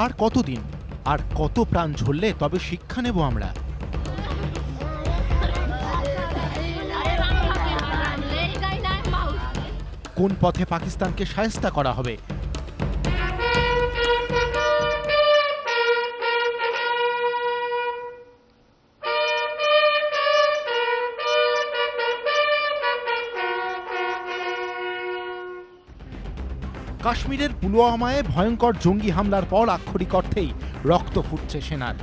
আর কতদিন, আর কত প্রাণ ঝরলে তবে শিক্ষা নেব আমরা? কোন পথে পাকিস্তানকে শায়েস্তা করা হবে? কাশ্মীরের পুলওয়ামায় ভয়ঙ্কর জঙ্গি হামলার পর আক্ষরিক অর্থেই রক্ত ফুটছে সেনার।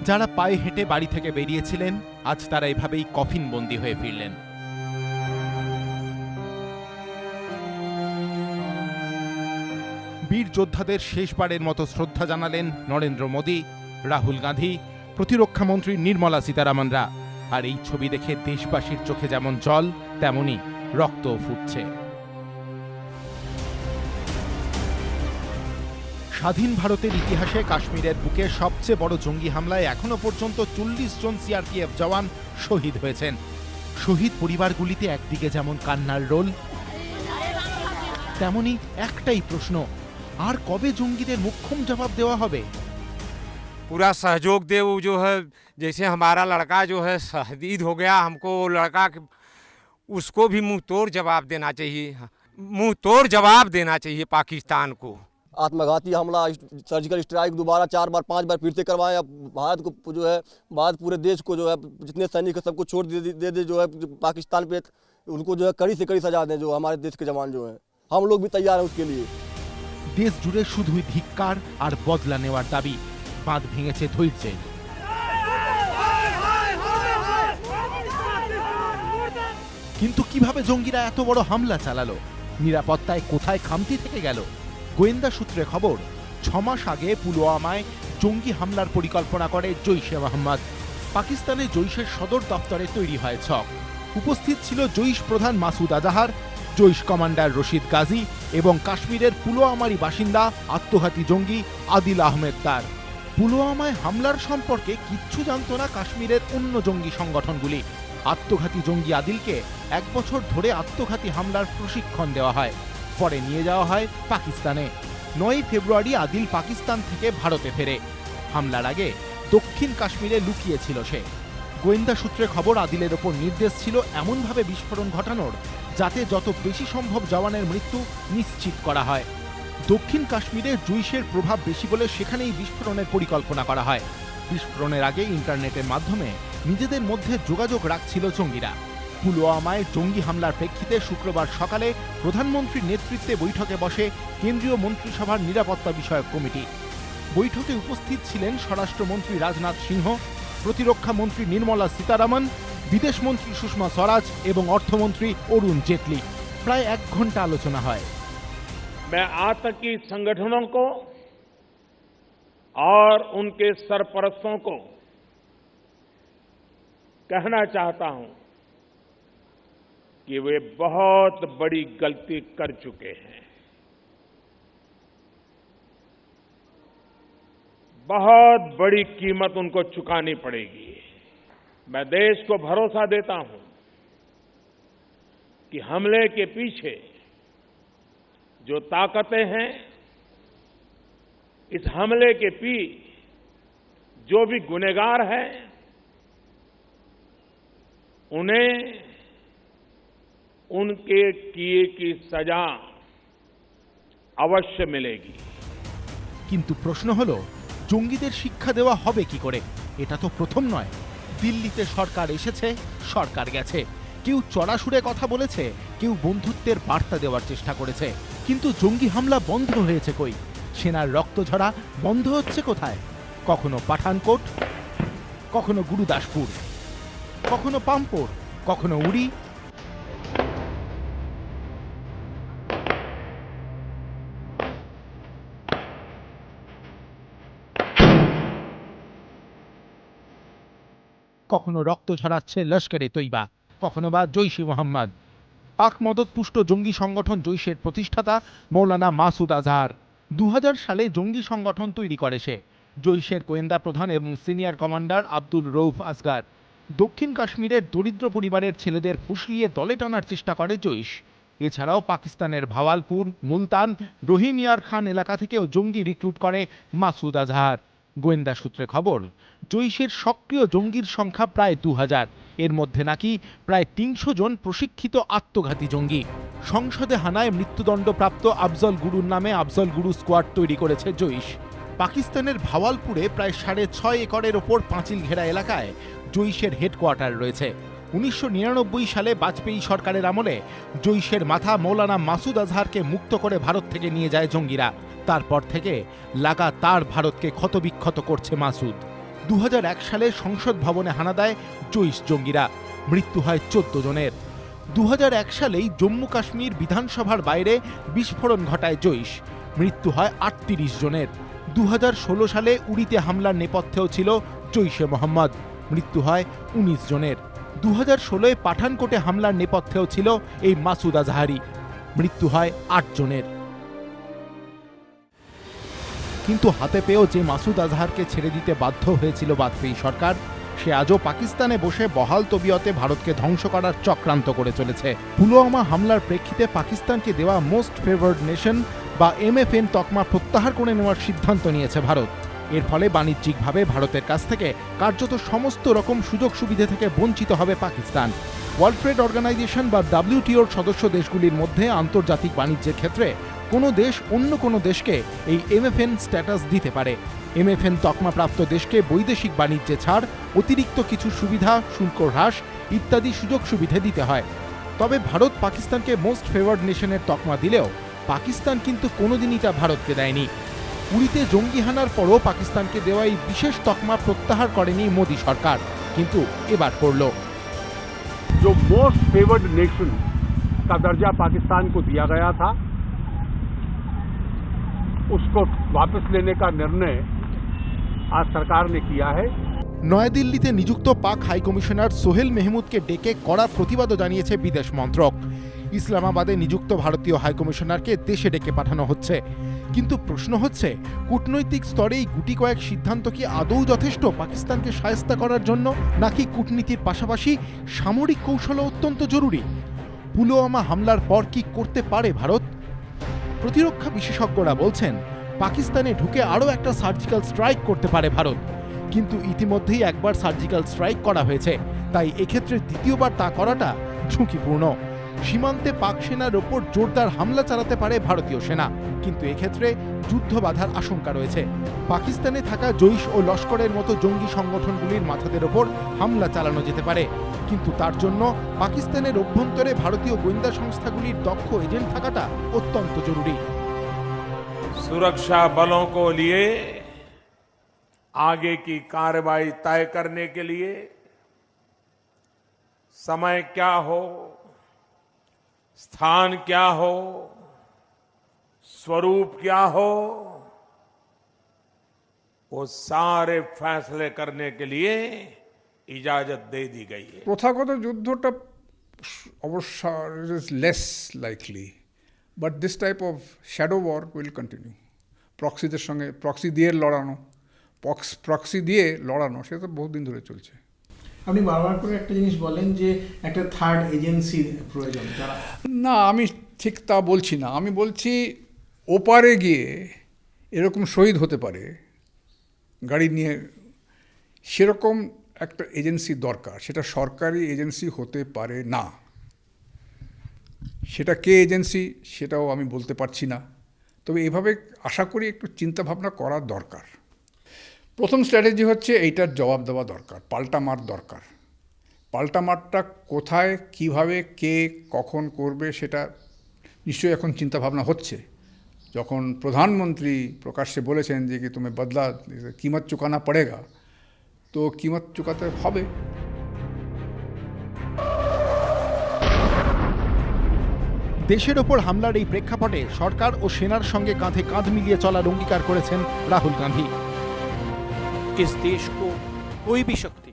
যারা পায়ে হেঁটে বাড়ি থেকে বেরিয়েছিলেন, আজ তারা এভাবেই কফিনবন্দি হয়ে ফিরলেন। বীর যোদ্ধাদের শেষবারের মতো শ্রদ্ধা জানালেন নরেন্দ্র মোদী, রাহুল গান্ধী, প্রতিরক্ষামন্ত্রী নির্মলা সীতারামনরা। আর এই ছবি দেখে দেশবাসীর চোখে যেমন জল, তেমনি রক্তও ফুটছে। স্বাধীন ভারতের ইতিহাসে কাশ্মীরের বুকে সবচেয়ে বড় জঙ্গি হামলায় এখনো পর্যন্ত ৪০ জন সিআরপিএফ জওয়ান শহীদ হয়েছেন। শহীদ পরিবারগুলিতে একদিকে যেমন কান্নার রোল, তেমনি একটাই প্রশ্ন, আর কবে জঙ্গিদের মুখ্যম জবাব দেওয়া হবে? पूरा सहयोग दे। वो जो है जैसे हमारा लड़का जो है शहीद हो गया, हमको वो लड़का उसको भी मुंह तोड़ जवाब देना चाहिए, मुंह तोड़ जवाब देना चाहिए पाकिस्तान को। आत्मघाती हमला, सर्जिकल स्ट्राइक दोबारा 4 बार 5 बार फिर से करवाएं। अब भारत को जो है, भारत पूरे देश को जो है, जितने सैनिक है सबको छोड़ दे जो है पाकिस्तान पे, उनको जो है कड़ी से कड़ी सजा दें जो हमारे देश के जवान जो हैं। हम लोग भी तैयार हैं उसके लिए। দেশ জুড়ে শুধুই ধিক্কার আর বদলা নেওয়ার দাবি। বাঁধ ভেঙেছে ধৈর্যে। কিন্তু কিভাবে জঙ্গিরা এত বড় হামলা চালালো? নিরাপত্তায় কোথায় খামতি থেকে গেল? গোয়েন্দা সূত্রে খবর, 6 মাস আগে পুলওয়ামায় জঙ্গি হামলার পরিকল্পনা করে জৈশে মোহাম্মদ। পাকিস্তানে জৈশের সদর দপ্তরে তৈরি হয় ছক। উপস্থিত ছিল জৈশ প্রধান মাসুদ আজাহার, জৈশ কমান্ডার রশিদ গাজী এবং কাশ্মীরের পুলওয়ামারই বাসিন্দা আত্মঘাতী জঙ্গি আদিল আহমেদ দার। পুলওয়ামায় হামলার সম্পর্কে কিচ্ছু জানত না কাশ্মীরের অন্য জঙ্গি সংগঠনগুলি। আত্মঘাতী জঙ্গি আদিলকে 1 বছর ধরে আত্মঘাতী হামলার প্রশিক্ষণ দেওয়া হয়, পরে নিয়ে যাওয়া হয় পাকিস্তানে। 9 ফেব্রুয়ারি আদিল পাকিস্তান থেকে ভারতে ফেরে। হামলার আগে দক্ষিণ কাশ্মীরে লুকিয়েছিল সে। গোয়েন্দা সূত্রে খবর, আদিলের ওপর নির্দেশ ছিল এমনভাবে বিস্ফোরণ ঘটানোর যাতে যত বেশি সম্ভব জওয়ানের মৃত্যু নিশ্চিত করা হয়। দক্ষিণ কাশ্মীরে জৈশের প্রভাব বেশি বলে সেখানেই বিস্ফোরণের পরিকল্পনা করা হয়। বিস্ফোরণের আগে ইন্টারনেটের মাধ্যমে নিজেদের মধ্যে যোগাযোগ রাখছিল জঙ্গিরা। পুলওয়ামায় জঙ্গি হামলার প্রেক্ষিতে শুক্রবার সকালে প্রধানমন্ত্রীর নেতৃত্বে বৈঠকে বসে কেন্দ্রীয় মন্ত্রিসভার নিরাপত্তা বিষয়ক কমিটি। বৈঠকে উপস্থিত ছিলেন স্বরাষ্ট্রমন্ত্রী রাজনাথ সিংহ, প্রতিরক্ষা মন্ত্রী নির্মলা সীতারামন, বিদেশমন্ত্রী সুষমা স্বরাজ এবং অর্থমন্ত্রী অরুণ জেটলি। প্রায় 1 ঘন্টা আলোচনা হয়। मैं आतंकी संगठनों को और उनके सरपरस्तों को कहना चाहता हूं कि वे बहुत बड़ी गलती कर चुके हैं। बहुत बड़ी कीमत उनको चुकानी पड़ेगी। मैं देश को भरोसा देता हूं कि हमले के पीछे जो ताकतें हैं, इस हमले के पीछे जो भी गुनहगार हैं, उन्हें उनके किए की सजा अवश्य मिलेगी। কিন্তু প্রশ্ন হলো, জঙ্গিদের শিক্ষা দেওয়া হবে কি করে? এটা তো প্রথম নয়। দিল্লিতে সরকার এসেছে, সরকার গেছে। কেউ চড়া সুরে কথা বলেছে, কেউ বন্ধুত্বের বার্তা দেওয়ার চেষ্টা করেছে, কিন্তু জঙ্গি হামলা বন্ধ হয়েছে কই? সেনার রক্তঝরা বন্ধ হচ্ছে কোথায়? কখনো পাঠানকোট, কখনো গুরুদাসপুর, কখনো পাম্পোর, কখনো উড়ি। কখনো রক্ত ঝরাচ্ছে লস্করে তৈবা, কখনো বা জৈশে মোহাম্মদ। পাক মদতপুষ্ট জঙ্গি সংগঠন জৈশের প্রতিষ্ঠাতা মৌলানা মাসুদ আজহার। 2000 সালে জঙ্গি সংগঠন তৈরি করে সে। জৈশের গোয়েন্দা প্রধান এবং সিনিয়র কমান্ডার আব্দুল রউফ আসগার। দক্ষিণ কাশ্মীরের দরিদ্র পরিবারের ছেলেদের ফুসলিয়ে দলে টানার চেষ্টা করে জৈশ। এছাড়াও পাকিস্তানের ভাওয়ালপুর, মুলতান, রহিমিয়ার খান এলাকা থেকেও জঙ্গি রিক্রুট করে মাসুদ আজহার। গোয়েন্দা সূত্রে খবর, জৈশের সক্রিয় জঙ্গির সংখ্যা প্রায় 2000। এর মধ্যে নাকি প্রায় 300 জন প্রশিক্ষিত আত্মঘাতী জঙ্গি। সংসদে হানায় মৃত্যুদণ্ডপ্রাপ্ত আফজল গুরুর নামে আফজল গুরু স্কোয়াড তৈরি করেছে জৈশ। পাকিস্তানের ভাওয়ালপুরে প্রায় 6.5 একরের ওপর পাঁচিল ঘেরা এলাকায় জৈশের হেডকোয়ার্টার রয়েছে। 1999 সালে বাজপেয়ী সরকারের আমলে জৈশের মাথা মৌলানা মাসুদ আজহারকে মুক্ত করে ভারত থেকে নিয়ে যায় জঙ্গিরা। তারপর থেকে লাগাতার ভারতকে ক্ষতবিক্ষত করছে মাসুদ। 2001 সালে সংসদ ভবনে হানা দেয় জৈশ জঙ্গিরা। মৃত্যু হয় 14 জনের। 2001 সালেই জম্মু কাশ্মীর বিধানসভার বাইরে বিস্ফোরণ ঘটায় জৈশ। মৃত্যু হয় 38 জনের। 2016 সালে উড়িতে হামলার নেপথ্যেও ছিল জৈশে মোহাম্মদ। মৃত্যু হয় 19 জনের। 2016 পাঠানকোটে হামলার নেপথ্যেও ছিল এই মাসুদ আজহারি। মৃত্যু হয় 8 জনের। কিন্তু হাতে পেয়েও যে মাসুদ আজহারকে ছেড়ে দিতে বাধ্য হয়েছিল বাজপেয়ী সরকার, সে আজও পাকিস্তানে বসে বহাল তবিয়তে ভারতকে ধ্বংস করার চক্রান্ত করে চলেছে। পুলওয়ামা হামলার প্রেক্ষিতে পাকিস্তানকে দেওয়া মোস্ট ফেভার্ড নেশন বা MFN তকমা প্রত্যাহার করে নেওয়ার সিদ্ধান্ত নিয়েছে ভারত। এর ফলে বাণিজ্যিকভাবে ভারতের কাছ থেকে কার্যত সমস্ত রকম সুযোগ সুবিধা থেকে বঞ্চিত হবে পাকিস্তান। ওয়ার্ল্ড ট্রেড অর্গানাইজেশন বা WTOর সদস্য দেশগুলির মধ্যে আন্তর্জাতিক বাণিজ্যের ক্ষেত্রে কোনো দেশ অন্য কোনো দেশকে এই MFN স্ট্যাটাস দিতে পারে। MFN তকমাপ্রাপ্ত দেশকে বৈদেশিক বাণিজ্যে ছাড়, অতিরিক্ত কিছু সুবিধা, শুল্ক হ্রাস ইত্যাদি সুযোগ সুবিধা দিতে হয়। তবে ভারত পাকিস্তানকে মোস্ট ফেভার্ড নেশনের তকমা দিলেও পাকিস্তান কিন্তু কোনোদিনই তা ভারতকে দেয়নি। উড়িতে জঙ্গি হানার পরও পাকিস্তানকে দেওয়া এই বিশেষ তকমা প্রত্যাহার করেনি মোদী সরকার, কিন্তু এবার করল। जो मोस्ट फेवर्ड नेशन का दर्जा पाकिस्तान को दिया गया था, उसको वापस लेने का निर्णय आज सरकार ने किया है। নয়াদিল্লিতে নিযুক্ত পাক হাইকমিশনার সোহেল মেহমুদকে ডেকে কড়া প্রতিবাদও জানিয়েছে বিদেশ মন্ত্রক। ইসলামাবাদে নিযুক্ত ভারতীয় হাইকমিশনারকে দেশে ডেকে পাঠানো হচ্ছে। কিন্তু প্রশ্ন হচ্ছে, কূটনৈতিক স্তরেই গুটি কয়েক সিদ্ধান্ত কি আদৌ যথেষ্ট পাকিস্তানকে শায়েস্তা করার জন্য, নাকি কূটনীতির পাশাপাশি সামরিক কৌশলও অত্যন্ত জরুরি? পুলওয়ামা হামলার পর কি করতে পারে ভারত? প্রতিরক্ষা বিশেষজ্ঞরা বলছেন, পাকিস্তানে ঢুকে আরও একটা সার্জিক্যাল স্ট্রাইক করতে পারে ভারত। কিন্তু ইতিমধ্যেই একবার সার্জিক্যাল স্ট্রাইক করা হয়েছে, তাই এক্ষেত্রে দ্বিতীয়বার তা করাটা ঝুঁকিপূর্ণ। সীমান্তে পাক সেনার ওপর জোরদার হামলা চালাতে পারে ভারতীয় সেনা, কিন্তু এক্ষেত্রে যুদ্ধ বাধার আশঙ্কা রয়েছে। পাকিস্তানে থাকা জৈশ ও লস্করের মতো জঙ্গি সংগঠনগুলির মাথাদের ওপর হামলা চালানো যেতে পারে, কিন্তু তার জন্য পাকিস্তানের অভ্যন্তরে ভারতীয় গোয়েন্দা সংস্থাগুলির দক্ষ এজেন্ট থাকাটা অত্যন্ত জরুরি। सुरक्षा बलों को लिए आगे की कार्रवाई तय करने के लिए समय क्या हो, स्थान क्या हो, स्वरूप क्या हो, वो सारे फैसले करने के लिए इजाजत दे दी गई है। প্রথাগত যুদ্ধটা অবশ্য is less likely, but this type of shadow war will continue. প্রক্সিদের সঙ্গে প্রক্সি দিয়ে লড়ানো সেটা তো বহুদিন ধরে চলছে। আপনি বারবার করে একটা জিনিস বলেন যে একটা থার্ড এজেন্সির প্রয়োজন। না, আমি ঠিক তা বলছি না। আমি বলছি ওপারে গিয়ে এরকম শহীদ হতে পারে গাড়ি নিয়ে, সেরকম একটা এজেন্সি দরকার। সেটা সরকারি এজেন্সি হতে পারে না। সেটা কে এজেন্সি সেটাও আমি বলতে পারছি না। তবে এভাবে আশা করি একটু চিন্তাভাবনা করা দরকার। প্রথম স্ট্র্যাটেজি হচ্ছে এইটার জবাব দেওয়া দরকার, পাল্টা মার দরকার। পাল্টা মারটা কোথায়, কিভাবে, কে, কখন করবে সেটা নিশ্চয়ই এখন চিন্তাভাবনা হচ্ছে। যখন প্রধানমন্ত্রী প্রকাশ্যে বলেছেন যে কি তুমি বদলা কিমত চুকানা পড়েগা, তো কিমত চুকাতে হবে। দেশের ওপর হামলার এই প্রেক্ষাপটে সরকার ও সেনার সঙ্গে কাঁধে কাঁধ মিলিয়ে চলার অঙ্গীকার করেছেন রাহুল গান্ধী। इस देश को कोई भी शक्ति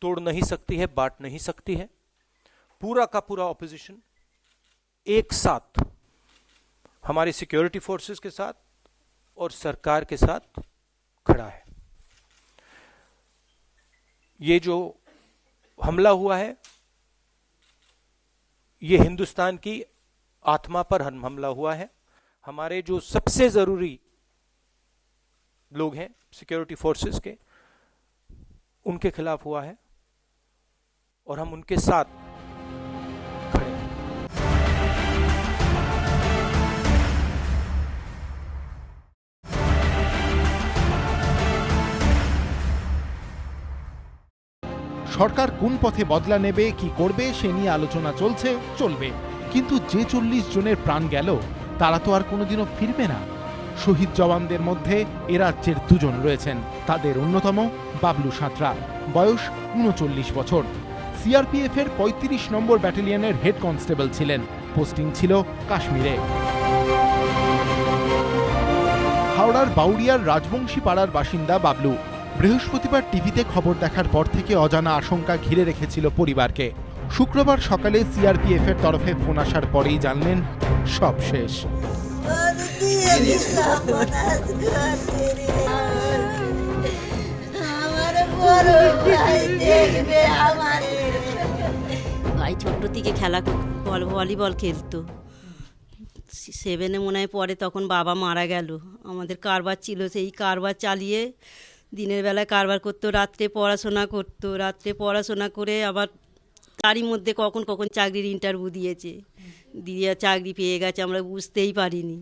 तोड़ नहीं सकती है, बांट नहीं सकती है। पूरा का पूरा ऑपोजिशन एक साथ हमारे सिक्योरिटी फोर्सेस के साथ और सरकार के साथ खड़ा है। ये जो हमला हुआ है ये हिंदुस्तान की आत्मा पर हमला हुआ है। हमारे जो सबसे जरूरी लोग हैं सिक्योरिटी फोर्सेस के, उनके खिलाफ हुआ है और हम उनके साथ खड़े हैं। সরকার কোন পথে বদলা নেবে, কি করবে সে নিয়ে আলোচনা চলবে, কিন্তু যে 40 জনের প্রাণ গেল তারা তো আর কোনোদিনও ফিরবে না। শহীদ জওয়ানদের মধ্যে এ রাজ্যের 2 জন রয়েছেন। তাদের অন্যতম বাবলু সাঁতরা, বয়স 39 বছর। সিআরপিএফ এর 35 নম্বর ব্যাটালিয়নের হেড কনস্টেবল ছিলেন। পোস্টিং ছিল কাশ্মীরে। হাওড়ার বাউরিয়ার রাজবংশী পাড়ার বাসিন্দা বাবলু বৃহস্পতিবার টিভিতে খবর দেখার পর থেকে অজানা আশঙ্কা ঘিরে রেখেছিল পরিবারকে। শুক্রবার সকালে সিআরপিএফ এর তরফে ফোন আসার পরেই জানলেন সব শেষ। ভাই ছোট্ট থেকে ভলিবল খেলতো, 7-এ মনে হয় পরে, তখন বাবা মারা গেল। আমাদের কারবার ছিল, সেই কারবার চালিয়ে দিনের বেলায় কারবার করতো, রাত্রে পড়াশোনা করে আবার তারই মধ্যে কখন চাকরির ইন্টারভিউ দিয়ে চাকরি পেয়ে গেছে, আমরা বুঝতেই পারিনি।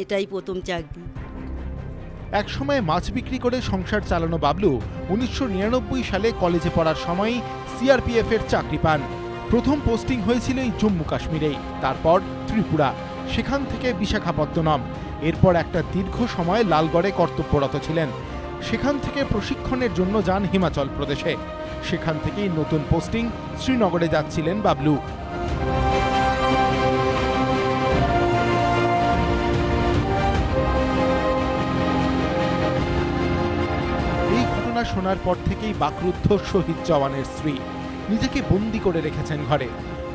এটাই প্রথম চাকরি। একসময় মাছ বিক্রি করে সংসার চালানো বাবলু 1999 সালে কলেজে পড়ার সময় সিআরপিএফ এর চাকরি পান। প্রথম পোস্টিং হয়েছিল এই জম্মু কাশ্মীরেই, তারপর ত্রিপুরা, সেখান থেকে বিশাখাপত্তনম, এরপর একটা দীর্ঘ সময় লালগড়ে কর্তব্যরত ছিলেন। সেখান থেকে প্রশিক্ষণের জন্য যান হিমাচল প্রদেশে। সেখান থেকেই নতুন পোস্টিং শ্রীনগরে যাচ্ছিলেন বাবলু। এই ঘটনা শোনার পর থেকেই বাকরুদ্ধ শহীদ জওয়ানের স্ত্রী। নিজেকে বন্দি করে রেখেছেন ঘরে।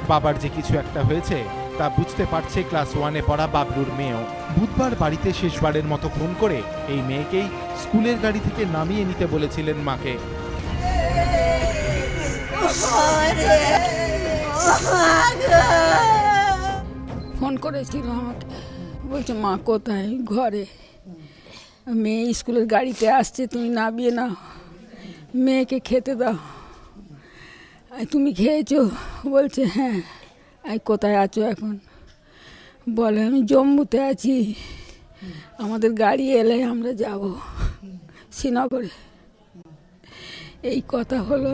বাবার যে কিছু একটা হয়েছে তা বুঝতে পারছে ক্লাস 1-এ পড়া বাবলুর মেয়েও। বুধবার বাড়িতে শেষবারের মতো ফোন করে এই মেয়েকেই স্কুলের গাড়ি থেকে নামিয়ে নিতে বলেছিলেন মাকে। ফোন করেছিল আমাকে, বলছে মা কোথায়? ঘরে। মেয়ে স্কুলের গাড়িতে আসছে, তুমি নামিয়ে নাও, মেয়েকে খেতে দাও। তুমি খেয়েছো? বলছে হ্যাঁ। কোথায় আছো এখন? বলে আমি জম্মুতে আছি, আমাদের গাড়ি এলে আমরা যাব শ্রীনগরে। এই কথা হলো।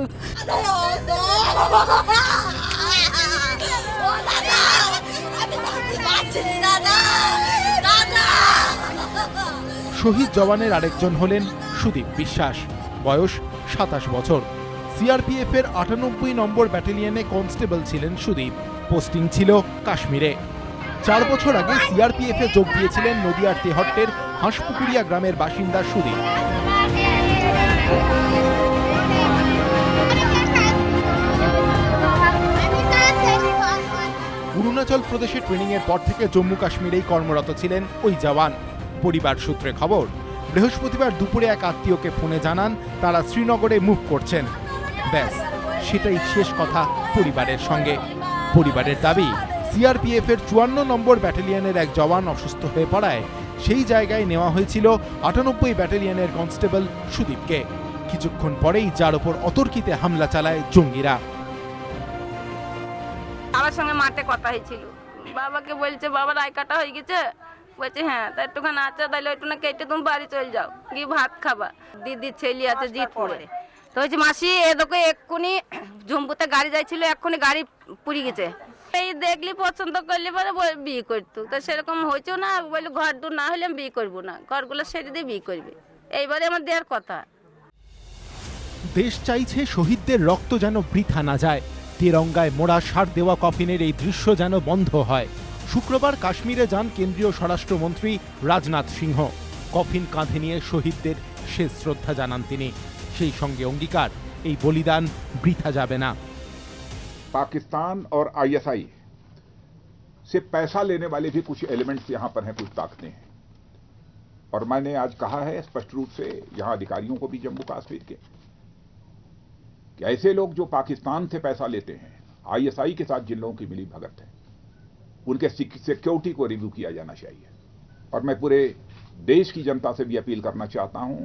শহীদ জওয়ানের আরেকজন হলেন সুদীপ বিশ্বাস, বয়স 27 বছর। সিআরপিএফ এর 98 নম্বর ব্যাটালিয়নে কনস্টেবল ছিলেন সুদীপ। পোস্টিং ছিল কাশ্মীরে। 4 বছর আগে সিআরপিএফ এ যোগ দিয়েছিলেন নদিয়ার তেহট্টের হাঁসপুকুরিয়া গ্রামের বাসিন্দা সুদীপ। অরুণাচল প্রদেশে ট্রেনিং এর পর থেকে জম্মু কাশ্মীরেই কর্মরত ছিলেন ওই জওয়ান। পরিবার সূত্রে খবর, বৃহস্পতিবার দুপুরে এক আত্মীয়কে ফোনে জানান তারা শ্রীনগরে মুভ করছেন। ব্যাস, সেটাই শেষ কথা পরিবারের সঙ্গে। পরিবারের দাবি, সিআরপিএফ এর 54 নম্বর ব্যাটালিয়নের এক জওয়ান অসুস্থ হয়ে পড়ায় সেই জায়গায় নেওয়া হয়েছিল 98 ব্যাটালিয়নের কনস্টেবল সুদীপকে। কিছুক্ষণ পরেই যার ওপর অতর্কিতে হামলা চালায় জঙ্গিরা। বাবার সঙ্গে মাঠে কথা হয়েছিল, বাবাকে বলছে বাবার আই কাটা হয়ে গেছে। বলছে হ্যাঁ, তা একটুখানি আচ্ছা তাহলে একটু না কেটে তুমি বাড়ি চলে যাও, গিয়ে ভাত খাবা। দিদির ছেলে আছে জিতপুরে, তো হচ্ছে মাসি এ দেখো এক্ষুনি জম্মুতে গাড়ি যাইছিল, এক্ষুনি গাড়ি পুড়ে গেছে। এই দেখলি পছন্দ করলে পরে বিয়ে করতো, তো সেরকম হয়েছেও না। বললো ঘর দূর না হলে আমি বিয়ে করবো না, ঘরগুলো সেরে দিয়ে বিয়ে করবে। এইবারে আমার দেওয়ার কথা। দেশ চাইছে শহীদদের রক্ত যেন বৃথা না যায়। তেরঙ্গায় মোড়া সার দেওয়া কফিনের এই দৃশ্য যেন বন্ধ হয়। শুক্রবার কাশ্মীরে যান কেন্দ্রীয় স্বরাষ্ট্রমন্ত্রী রাজনাথ সিংহ। কফিন কাঁধে নিয়ে শহীদদের শেষ শ্রদ্ধা জানান তিনি। সেই সঙ্গে অঙ্গীকার, এই বলিদান বৃথা যাবে না। पाकिस्तान और आईएसआई से पैसा लेने वाले भी कुछ एलिमेंट्स यहां पर हैं, कुछ ताकतें हैं। और मैंने आज कहा है स्पष्ट रूप से यहां अधिकारियों को भी जम्मू कश्मीर के कि ऐसे लोग जो पाकिस्तान से पैसा लेते हैं, आईएसआई के साथ जिन लोगों की मिली भगत है, उनके सिक्योरिटी को रिव्यू किया जाना चाहिए। और मैं पूरे देश की जनता से भी अपील करना चाहता हूं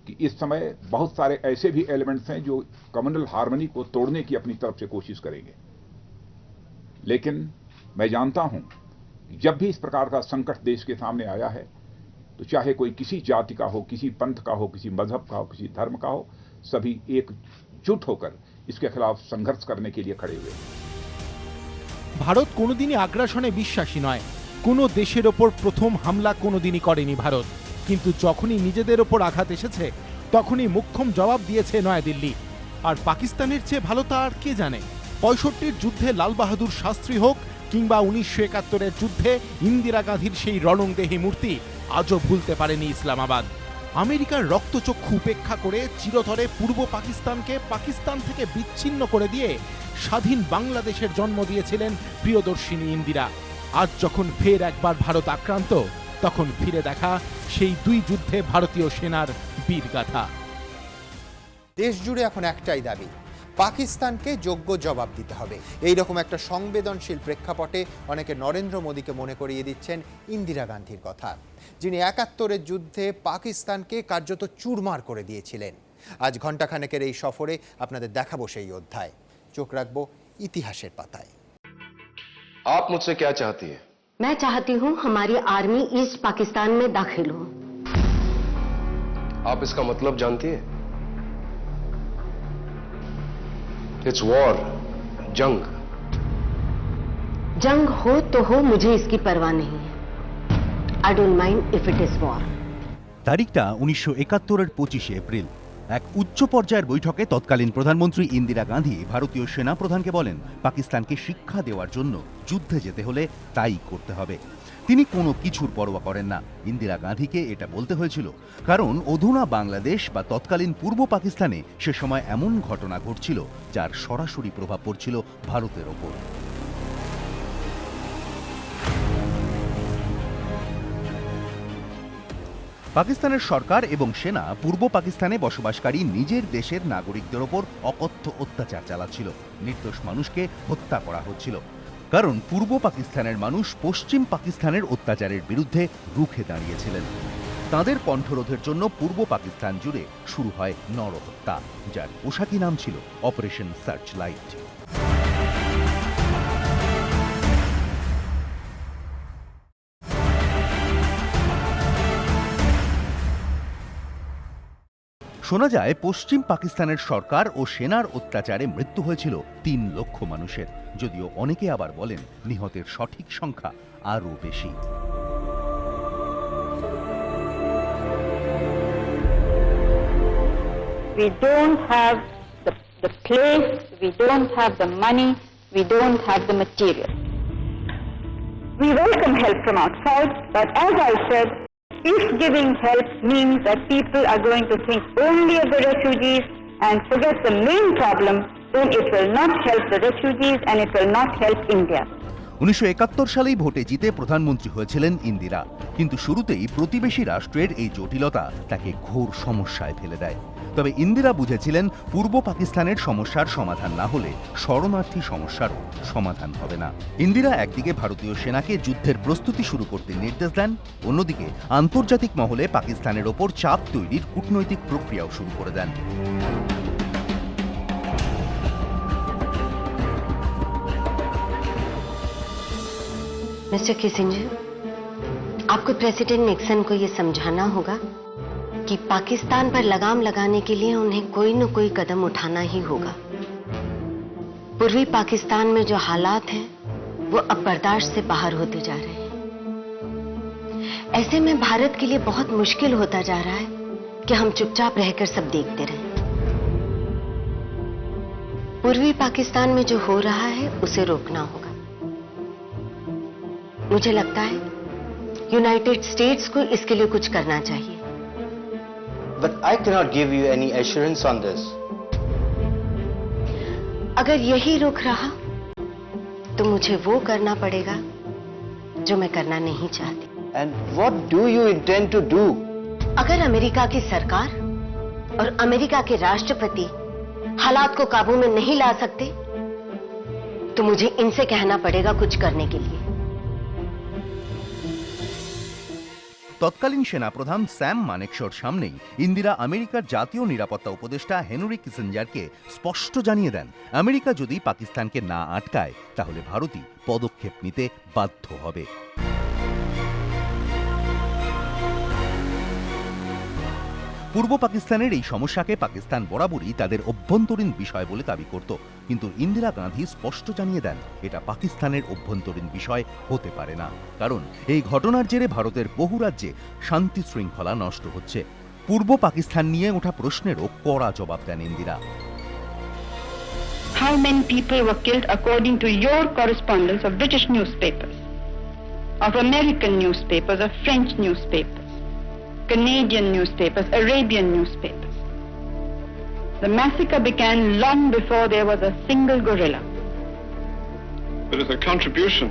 कि इस समय बहुत सारे ऐसे भी एलिमेंट्स हैं जो कम्युनल हार्मनी को तोड़ने की अपनी तरफ से कोशिश करेंगे। लेकिन मैं जानता हूं कि जब भी इस प्रकार का संकट देश के सामने आया है, तो चाहे कोई किसी जाति का हो, किसी पंथ का हो, किसी मजहब का हो, किसी धर्म का हो, सभी एकजुट होकर इसके खिलाफ संघर्ष करने के लिए खड़े हुए। ভারত কোনোদিনই আগ্রাসনে বিশ্বাসী নয়। কোনো দেশের ওপর প্রথম হামলা কোনোদিনই করেনি ভারত, কিন্তু যখনই নিজেদের ওপর আঘাত এসেছে তখনই মুখ্যম জবাব দিয়েছে নয়াদিল্লি। আর পাকিস্তানের চেয়ে ভালো তা আর কে জানে? 65-র যুদ্ধে লাল বাহাদুর শাস্ত্রী হোক কিংবা 1971-এর যুদ্ধে ইন্দিরা গান্ধীর সেই রণংদেহী মূর্তি আজও ভুলতে পারেনি ইসলামাবাদ। আমেরিকার রক্তচক্ষু উপেক্ষা করে চিরতরে পূর্ব পাকিস্তানকে পাকিস্তান থেকে বিচ্ছিন্ন করে দিয়ে স্বাধীন বাংলাদেশের জন্ম দিয়েছিলেন প্রিয়দর্শিনী ইন্দিরা। আজ যখন ফের একবার ভারত আক্রান্ত, তখন ফিরে দেখা সেই দুই যুদ্ধে ভারতীয় সেনার বীরগাথা। দেশ জুড়ে এখন একটাই দাবি, পাকিস্তানকে যোগ্য জবাব দিতে হবে। এই রকম একটা সংবেদনশীল প্রেক্ষাপটে অনেকে নরেন্দ্র মোদীকে মনে করিয়ে দিচ্ছেন ইন্দিরা গান্ধীর কথা, যিনি 71-এর যুদ্ধে পাকিস্তানকে কার্যত চুরমার করে দিয়েছিলেন। আজ ঘণ্টাখানেকের এই সফরে আপনাদের দেখাবো সেই অধ্যায়। চোখ রাখবো ইতিহাসের পাতায়। आप मुझसे क्या चाहती है? मैं चाहती हूँ हमारी आर्मी ईस्ट पाकिस्तान में दाखिल हो। आप इसका मतलब जानती है? इट्स वॉर, जंग। जंग हो तो हो, मुझे इसकी परवाह नहीं है। I don't mind if it is war. তারিখটা 1971-এর 25শে এপ্রিল। এক উচ্চ পর্যায়ের বৈঠকে তৎকালীন প্রধানমন্ত্রী ইন্দিরা গান্ধী ভারতীয় সেনাপ্রধানকে বলেন, পাকিস্তানকে শিক্ষা দেওয়ার জন্য যুদ্ধে যেতে হলে তাই করতে হবে। তিনি কোনো কিছুর পরোয়া করেন না। ইন্দিরা গান্ধীকে এটা বলতে হয়েছিল কারণ অধুনা বাংলাদেশ বা তৎকালীন পূর্ব পাকিস্তানে সে সময় এমন ঘটনা ঘটছিল যার সরাসরি প্রভাব পড়ছিল ভারতের ওপর। পাকিস্তানের সরকার এবং সেনা পূর্ব পাকিস্তানে বসবাসকারী নিজের দেশের নাগরিকদের ওপর অকথ্য অত্যাচার চালাচ্ছিল। নির্দোষ মানুষকে হত্যা করা হচ্ছিল, কারণ পূর্ব পাকিস্তানের মানুষ পশ্চিম পাকিস্তানের অত্যাচারের বিরুদ্ধে রুখে দাঁড়িয়েছিলেন। তাদের কণ্ঠরোধের জন্য পূর্ব পাকিস্তান জুড়ে শুরু হয় নরহত্যা, যার পোশাকি নাম ছিল অপারেশন সার্চ লাইট। শোনা যায় পশ্চিম পাকিস্তানের সরকার ও সেনার অত্যাচারে মৃত্যু হয়েছিল 3 লক্ষ মানুষের, যদিও অনেকে আবার বলেন নিহতের সঠিক সংখ্যা আরও বেশি। We don't have the place, we don't have the money, we don't have the material. We welcome help from outside, but as I said, if giving help means that people are going to think only of the refugees and forget the main problem, then it will not help the refugees and it will not help India. 1971 সালেই ভোটে জিতে প্রধানমন্ত্রী হয়েছিলেন ইন্দিরা, কিন্তু শুরুতেই প্রতিবেশী রাষ্ট্রের এই জটিলতা তাকে ঘোর সমস্যায় ফেলে দেয়। তবে ইন্দিরা বুঝেছিলেন পূর্ব পাকিস্তানের সমস্যার সমাধান না হলে শরণার্থী সমস্যার সমাধান হবে না। ইন্দিরা একদিকে ভারতীয় সেনাকে যুদ্ধের প্রস্তুতি শুরু করতে নির্দেশ দেন, অন্যদিকে আন্তর্জাতিক মহলে পাকিস্তানের ওপর চাপ তৈরির কূটনৈতিক প্রক্রিয়াও শুরু করে দেন। मिस्टर किसिंजर, आपको प्रेसिडेंट निक्सन को ये समझाना होगा कि पाकिस्तान पर लगाम लगाने के लिए उन्हें कोई न कोई कदम उठाना ही होगा। पूर्वी पाकिस्तान में जो हालात हैं वो अब बर्दाश्त से बाहर होते जा रहे हैं। ऐसे में भारत के लिए बहुत मुश्किल होता जा रहा है कि हम चुपचाप रहकर सब देखते रहें। पूर्वी पाकिस्तान में जो हो रहा है उसे रोकना होगा। मुझे लगता है यूनाइटेड स्टेट्स को इसके लिए कुछ करना चाहिए। But I cannot give you any assurance on this. अगर यही रुख रहा तो मुझे वो करना पड़ेगा जो मैं करना नहीं चाहती। And what do you intend to do? अगर अमेरिका की सरकार और अमेरिका के राष्ट्रपति हालात को काबू में नहीं ला सकते तो मुझे इनसे कहना पड़ेगा कुछ करने के लिए। তৎকালীন সেনাপ্রধান স্যাম মানেকশর সামনেই ইন্দিরা আমেরিকার জাতীয় নিরাপত্তা উপদেষ্টা হেনরি কিসিঞ্জারকে স্পষ্ট জানিয়ে দেন, আমেরিকা যদি পাকিস্তানকে না আটকায় তাহলে ভারতই পদক্ষেপ নিতে বাধ্য হবে। পূর্ব পাকিস্তানের এই সমস্যাকে পাকিস্তান বরাবরই তাদের অভ্যন্তরীণ বিষয় বলে দাবি করত, কিন্তু ইন্দিরা গান্ধী স্পষ্ট জানিয়ে দেন এটা পাকিস্তানের অভ্যন্তরীণ বিষয় হতে পারে না, কারণ এই ঘটনার জেরে ভারতের বহু রাজ্যে শান্তি শৃঙ্খলা নষ্ট হচ্ছে। পূর্ব পাকিস্তান নিয়ে ওঠা প্রশ্নেরও কড়া জবাব দেন Indira. How many people were killed according to your correspondence of British newspapers, of American newspapers, of French newspapers, Canadian newspapers, Arabian newspapers? The massacre began long before there was a single guerrilla. It is a contribution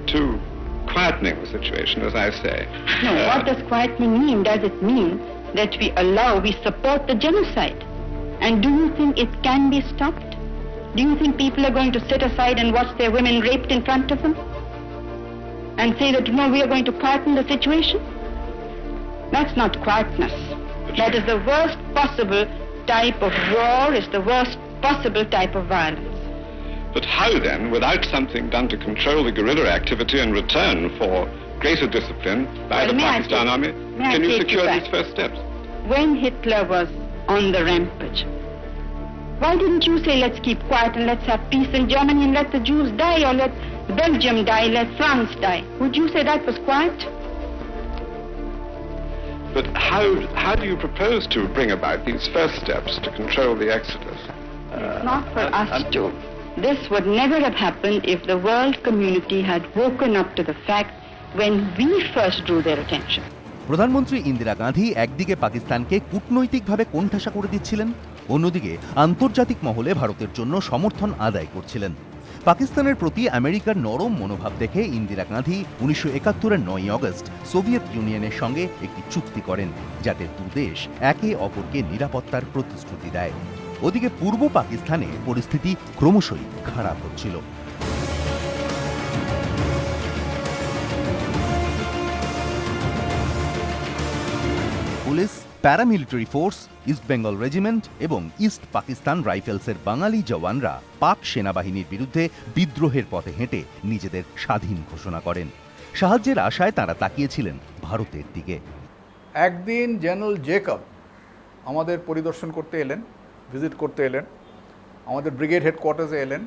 to quietening the situation, as I say. No, what does quietening mean? Does it mean that we support the genocide? And do you think it can be stopped? Do you think people are going to sit aside and watch their women raped in front of them? And say that, no, we are going to quieten the situation? That's not quietness. That is the worst possible type of war, is the worst possible type of violence. But how then, without something done to control the guerrilla activity in return for greater discipline by the Pakistan army, can you secure these first steps? When Hitler was on the rampage, why didn't you say, let's keep quiet and let's have peace in Germany and let the Jews die, or let Belgium die, let France die? Would you say that was quiet? But how do you propose to bring about these first steps to control the exodus? It's not for us to. This would never have happened if the world community had woken up to the fact when we first drew their attention. প্রধানমন্ত্রী ইন্দিরা গান্ধী একদিকে পাকিস্তানকে কূটনৈতিকভাবে কোণঠাসা করে দিচ্ছিলেন, অন্যদিকে আন্তর্জাতিক মহলে ভারতের জন্য সমর্থন আদায় করছিলেন। পাকিস্তানের প্রতি আমেরিকার নরম মনোভাব দেখে ইন্দিরা গান্ধী 1971-এর 9 আগস্ট সোভিয়েত ইউনিয়নের সঙ্গে একটি চুক্তি করেন, যাতে দুদেশ একে অপরকে নিরাপত্তার প্রতিশ্রুতি দেয়। ওদিকে পূর্ব পাকিস্তানে পরিস্থিতি ক্রমশই খারাপ হচ্ছিল। Police, paramilitary force, east Bengal regiment এবং ইস্ট পাকিস্তান রাইফেলসের বাঙালি জওয়ানরা পাক সেনাবাহিনীর বিরুদ্ধে বিদ্রোহের পথে হেঁটে নিজেদের স্বাধীন ঘোষণা করেন। সাহায্যের আশায় তারা তাকিয়েছিলেন ভারতের দিকে। একদিন জেনারেল জেকব আমাদের পরিদর্শন করতে এলেন, ভিজিট করতে এলেন, আমাদের ব্রিগেড হেডকোয়ার্টার্সে এলেন।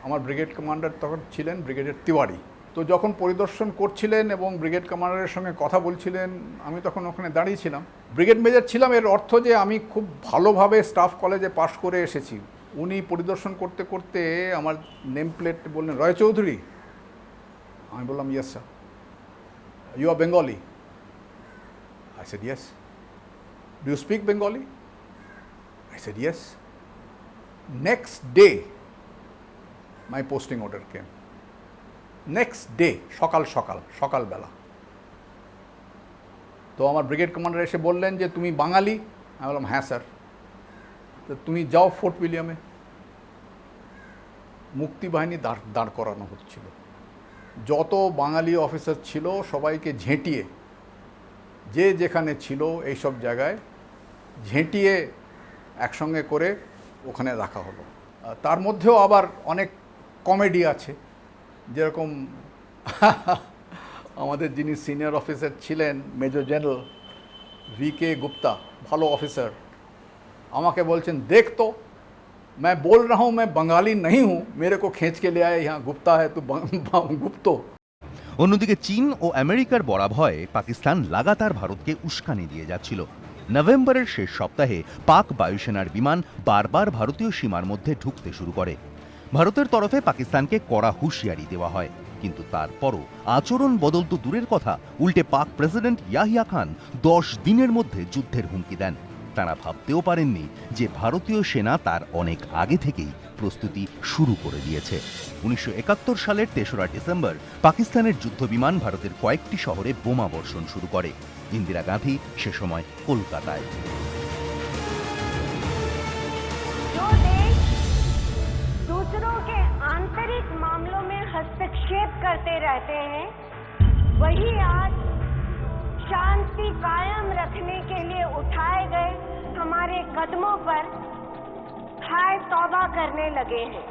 আমার ব্রিগেড কমান্ডার তখন ছিলেন ব্রিগেডিয়ার তিওয়ারি। তো যখন পরিদর্শন করছিলেন এবং ব্রিগেড কমান্ডারের সঙ্গে কথা বলছিলেন, আমি তখন ওখানে দাঁড়িয়েছিলাম। ব্রিগেড মেজর ছিলাম, এর অর্থ যে আমি খুব ভালোভাবে স্টাফ কলেজে পাশ করে এসেছি। উনি পরিদর্শন করতে করতে আমার নেম প্লেট বললেন, রয় চৌধুরী। আমি বললাম, yes sir. You are Bengali? I said, yes. Do you speak Bengali? I said, yes. Next day, my posting order came. Next day, সকাল বেলা। তো আমার ব্রিগেড কমান্ডার এসে বললেন যে, তুমি বাঙালি? আমি বললাম, হ্যাঁ স্যার। তো তুমি যাও ফোর্ট উইলিয়ামে। মুক্তিবাহিনী দাঁড় করানো হচ্ছিল। যত বাঙালি অফিসার ছিল সবাইকে ঝেঁটিয়ে, যে যেখানে ছিল এইসব জায়গায় ঝেঁটিয়ে একসঙ্গে করে ওখানে রাখা হলো। তার মধ্যেও আবার অনেক কমেডি আছে, যেরকম আমাদের যিনি সিনিয়র অফিসার ছিলেন মেজর জেনারেল VK গুপ্তা, ভালো অফিসার, আমাকে বলছেন, দেখ তো मैं बोल रहा हूँ मैं बंगाली नहीं हूँ, मेरे को खींच के ले आए यहाँ गुप्ता है तो गुप्तो। অন্যদিকে চীন ও আমেরিকার বড়া ভয়ে পাকিস্তান লাগাতার ভারতকে উস্কানি দিয়ে যাচ্ছিল। নভেম্বরের শেষ সপ্তাহে পাক বায়ুসেনার বিমান বারবার ভারতীয় সীমার মধ্যে ঢুকতে শুরু করে। ভারতের তরফে পাকিস্তানকে কড়া হুঁশিয়ারি দেওয়া হয়, কিন্তু তারপরও আচরণ বদল তো দূরের কথা, উল্টে পাক প্রেসিডেন্ট ইয়াহিয়া খান 10 দিনের মধ্যে যুদ্ধের হুমকি দেন। তারা ভাবতেও পারেননি যে ভারতীয় সেনা তার অনেক আগে থেকেই প্রস্তুতি শুরু করে দিয়েছে। 1971 সালের 3রা ডিসেম্বর পাকিস্তানের যুদ্ধবিমান ভারতের কয়েকটি শহরে বোমা বর্ষণ শুরু করে। ইন্দিরা গান্ধী সে সময় কলকাতায়। दूसरों के आंतरिक मामलों में हस्तक्षेप करते रहते हैं, वही आज शांति कायम रखने के लिए उठाए गए हमारे कदमों पर हाय तौबा करने लगे हैं।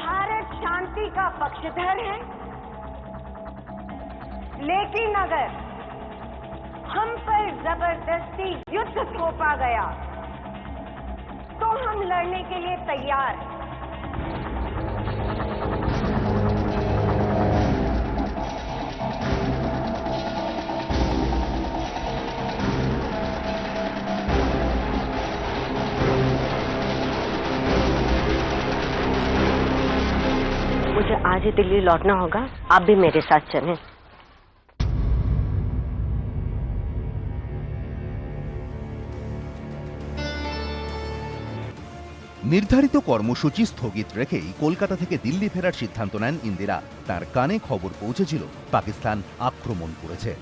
भारत शांति का पक्षधर है, लेकिन अगर हम पर जबरदस्ती युद्ध थोपा गया तो हम लड़ने के लिए तैयार हैं। मुझे आज ही दिल्ली लौटना होगा, आप भी मेरे साथ चलें। নির্ধারিত কর্মসূচি স্থগিত রেখেই কলকাতা থেকে দিল্লি ফেরার সিদ্ধান্ত নেন ইন্দিরা। তার কানে খবর পৌঁছেছিল পাকিস্তান আক্রমণ করেছে।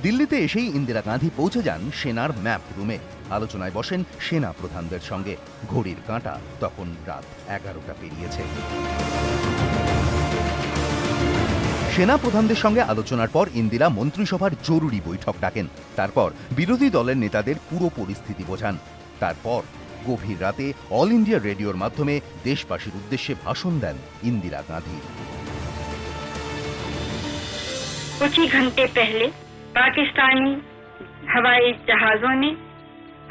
দিল্লিতে এসেই ইন্দিরা গান্ধী পৌঁছে যান সেনার ম্যাপ রুমে। আলোচনায় বসেন সেনা প্রধানদের সঙ্গে। ঘড়ির কাঁটা তখন রাত 11টা পেরিয়েছে। সেনা প্রধানদের সঙ্গে আলোচনার পর ইন্দিরা মন্ত্রিসভার জরুরি বৈঠক ডাকেন। তারপর বিরোধী দলের নেতাদের পুরো পরিস্থিতি বোঝান। তারপর গভীর রাতে অল ইন্ডিয়া রেডিওর মাধ্যমে দেশবাসীর উদ্দেশ্যে ভাষণ দেন इंदिरा गांधी। कुछ ही घंटे पहले पाकिस्तानी हवाई जहाजों ने